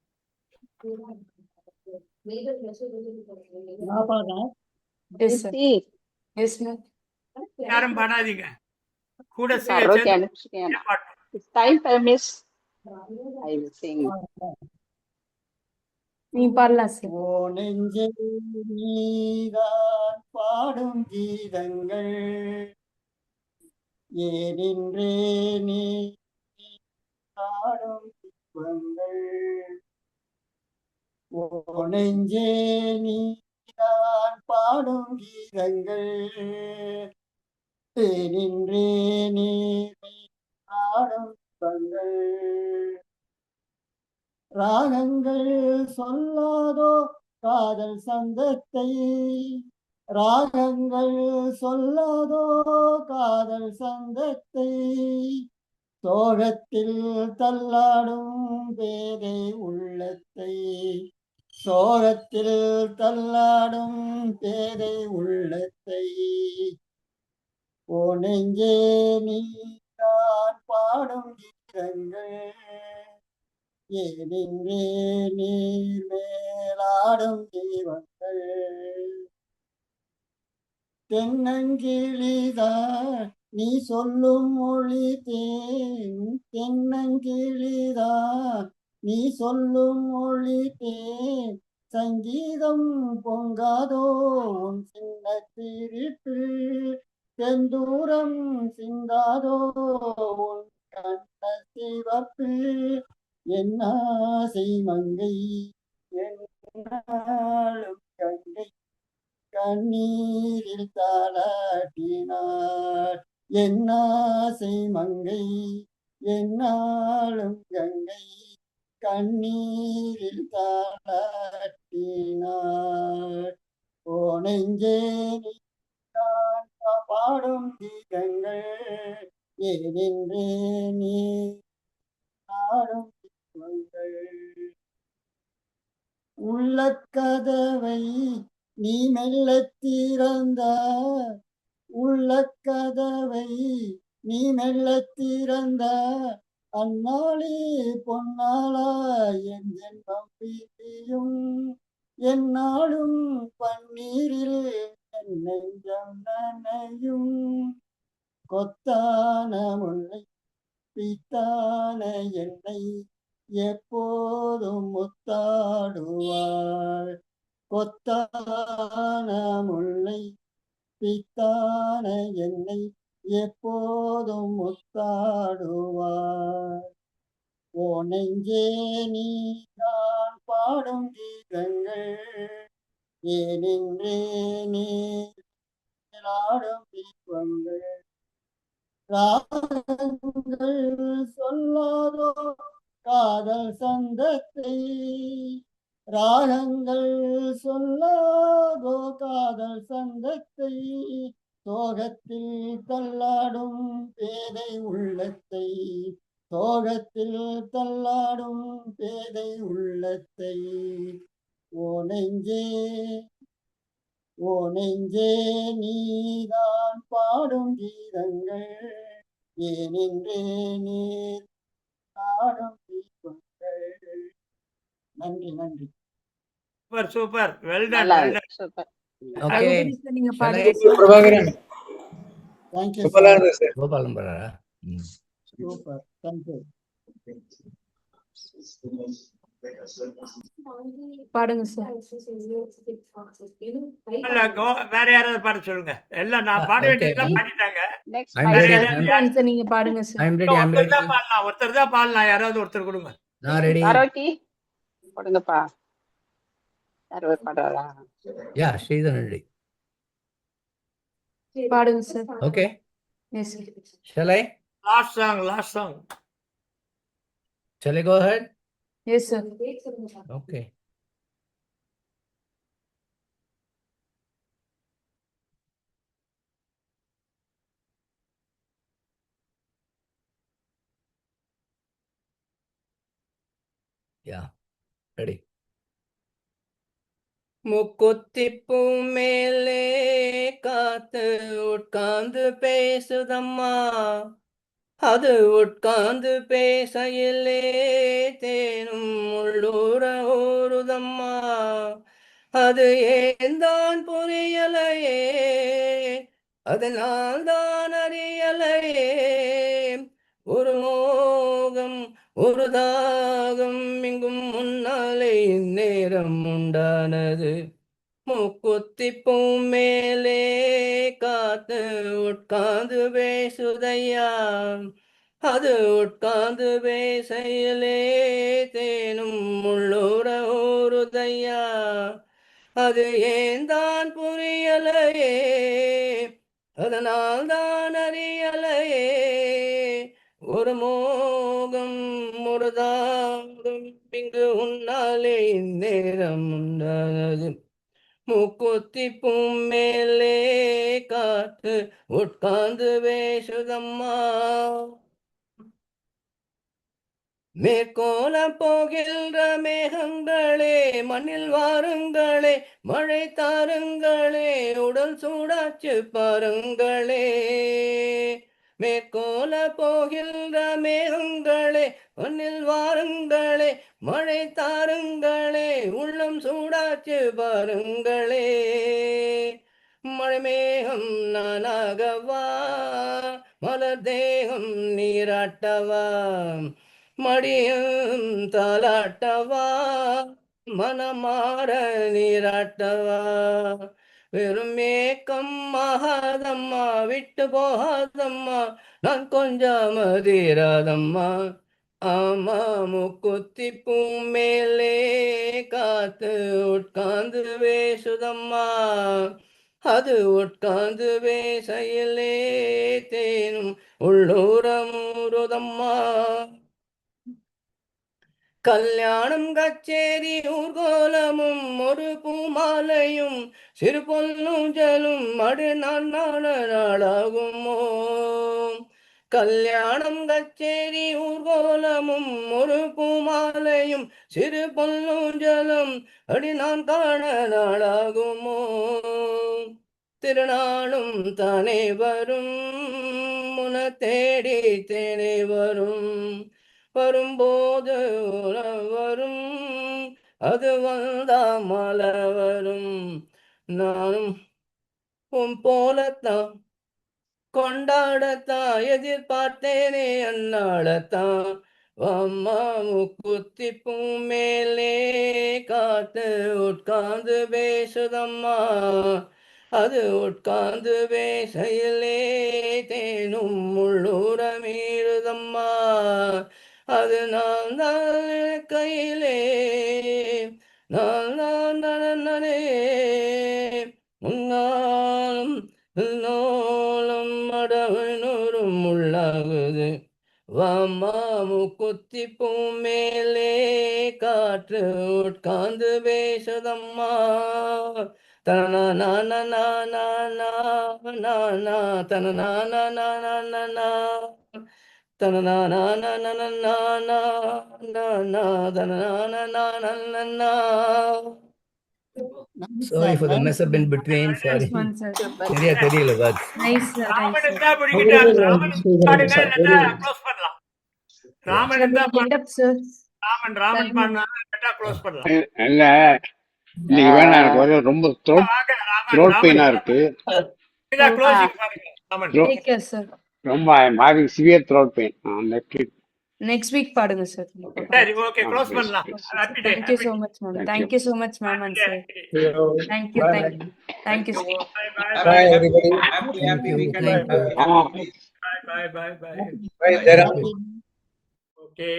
Yes sir. Yes ma'am. யாரும் பாடாதீங்க. கூட It's time for Miss. I will sing. நீ பாடலாம் சார். ஓ நெஞ்சே நீதான் பாடும் கீதங்கள் ஏனின்றே நீ பாடும் தீபங்கள். ஓ நெஞ்சே நீதான் பாடும் கீதங்கள் ஏனின்றே நீ பாடும் தீபங்கள். ராகங்கள் சொல்லாதோ காதல் சந்தத்தை, ராகங்கள் சொல்லாதோ காதல் சந்தத்தை. சோகத்தில் தள்ளாடும் பேதை உள்ளத்தை, சோகத்தில் தள்ளாடும் பேதை உள்ளத்தை. ஓ நெஞ்சே நீதான் பாடும் கீதங்கள் ஏனின்றே நீர் மேலாடும் தீபங்கள். தென்னங்கிளிதான் நீ சொல்லும் மொழி தேன், தென்னங்கிளிதான் நீ சொல்லும் மொழி தேன். சங்கீதம் பொங்காதோ உன் சின்ன சிரிப்பு, செந்தூரம் சிந்தாதோ உன் கண்ண சிவப்பு. என் ஆசை மங்கை என்னாலும் கங்கை கண்ணீரில் தாளாட்டினார். என் ஆசை மங்கை என்னாலும் கங்கை கண்ணீரில் தாளாட்டினார். ஓ நெஞ்சே நீதான் பாடும் கீதங்கள் ஏனென்றே நீ பாடும். உள்ளக்கதவை நீ மெல்லத் திறந்தாய், உள்ளக்கதவை நீ மெல்லத் திறந்தாய், அந்நாளே பொன்னாளாய் என் ஜென்மம் பிரியும், எந்நாளும் பன்னீரில் என் நெஞ்சம் நனையும். கொத்தான முல்லை பித்தான என்னை எப்போதும் முத்தாடுவாள், கொத்தான முல்லை பித்தான என்னை எப்போதும் முத்தாடுவாள். ஓ நெஞ்சே நீதான் பாடும் கீதங்கள், ஏனின்றே நீராடும் தீபங்கள், ராகங்கள் சொல்லாதோ காதல் சந்தத்தை, ராகங்கள் சொல்லாதோ காதல் சந்தத்தை, சோகத்தில் தள்ளாடும் பேதை உள்ளத்தை, சோகத்தில் தள்ளாடும் பேதை உள்ளத்தை. ஓ நெஞ்சே ஓ நெஞ்சே நீதான் பாடும் கீதங்கள், ஏனின்றே நீர் பாடும் தீபங்கள். நன்றி நன்றி. சூப்பர் சூப்பர், வெல் டன் நல்லா வெல் இருக்கு. Done. Super. Okay Raghupathi sir நீங்க Shall பாடுங்க I? சார். பிரபாகரன் தேங்க்யூ சூப்பரா சார். இருந்தது சார். கோபாலம் பாடுறா? ம். Super, thank you. பாடுங்க சார். இல்ல, வேற யாராவது பாட சொல்லுங்க. எல்லாம் நான் பாட ஓகே வேண்டியதெல்லாம் பாடிட்டாங்க. நெக்ஸ்ட் ஐம் வேற ரெடி. யாராவது ரகுபதி சார் நீங்க பாடுங்க சார். I'm ready. ஐம் ஒருத்தர் ரெடி. தான் பாடலாம், ஒருத்தர் தான் பாடலாம். யாராவது ஒருத்தர் கொடுங்க. நான் ரெடி. ஆரோக்கி கொடுங்கப்பா. யார் ஒரு பாடுறாரா? யா ஸ்ரீதர் ரெடி. பாடுங்க sir. Okay yes sir. Shall I? Last song, last song. Shall I go ahead? Yes sir. Okay. Yeah, ready. முக்குத்திப்பூ மேலே காத்து உட்கார்ந்து பேசுதம்மா, அது உட்கார்ந்து பேசையிலே தேனும் உள்ளூர ஊறுதம்மா, அது ஏந்தான் புரியலையே, அதனால் தான் அறியலையே, ஒரு மோகம் ஒரு தாகம் இங்கும் முன்னாலே இந்நேரம் உண்டானது. மூக்குத்திப்பூ மேலே காத்து உட்கார்ந்து பேசுதையா, அது உட்கார்ந்து பேசையிலே தேனும் உள்ளூர ஊறுதையா, அது ஏன் தான் புரியலையே, அதனால் தான் அறியலையே, ஒரு மோகம் ஒரு தாகம் இங்கு உன்னாலே இந்நேரம் உண்டானது. மூக்குத்திப்பூ மேலே காத்து உட்கார்ந்து பேசுதம்மா, மேற்கோலம் போகின்ற மேகங்களே மண்ணில் வாருங்களே, மழை தாருங்களே, உடல் சூடாச்சு பாருங்களே, மேற்கோல போகின்ற மேகங்களே மண்ணில் வாருங்களே, மழை தாருங்களே, உள்ளம் சூடாச்சு பாருங்களே, மழை மேகம் நானாகவா, மலர் தேகம் நீராட்டவா, மடியும் தாலாட்டவா, மனமாற நீராட்டவா, வெறும் ஏக்கம் ஆகாதம்மா, விட்டு போகாதம்மா, நான் கொஞ்சம் மதிராதம்மா, ஆமா மூக்குத்திப்பூ மேலே காத்து உட்கார்ந்து பேசுதம்மா, அது உட்கார்ந்து பேசையிலே தேனும் உள்ளூரமூறுதம்மா, கல்யாணம் கச்சேரி ஊர்கோலமும் ஒரு பூமாலையும் சிறு பொன்னூஞ்சலும் அடு நாளாகுமோ, கல்யாணம் கச்சேரி ஊர்கோலமும் ஒரு பூமாலையும் சிறு பொன்னூஞ்சலும் அடி நான் காண நாளாகுமோ திருநாளும் தானே வரும் முன தேடி தேனே வரும் வரும்போது உறவு வரும் அது வந்தா மலை வரும் நானும் உன் போலத்தான் கொண்டாடத்தான் எதிர்பார்த்தேனே அந்நாளத்தான் அம்மா முக்குத்தி பூ மேலே காத்து உட்கார்ந்து பேசுதம்மா அது உட்கார்ந்து பேசையிலே தேனும் உள்ளூர மீறுதம்மா அது நான் தான் கையிலே நான் நனே முன்னாலும் நோலம் அடவனூரும் உள்ளாகுது வாமா முக்குத்தி பூ மேலே காற்று உட்கார்ந்து பேசுதம்மா தன Sorry for the mess up in between. Sorry. சரியா தெரியல பாஸ். Nice sir. ராமன் இருந்தா பிடிக்கிட்டார். ராமன் பாடுங்க இல்லைன்னா க்ளோஸ் பண்ணலாம். ராமன் இருந்தா ராமன் பண்ணா க்ளோஸ் பண்ணலாம். இல்ல இன்னைக்கு வேணா எனக்கு ஒரு ரொம்ப த்ரோட் பெயினா இருக்கு. இத க்ளோசிங் பாருங்க ராமன். Take care sir. ரொம்ப I am having severe throat pain. Next week பாடுங்க சார். சரி ஓகே க்ளோஸ் பண்ணலாம். Happy day. Thank you so much ma'am. Thank you so much ma'am and sir. Thank you. Thank you. Bye everybody. Happy weekend. Bye. Bye. Okay.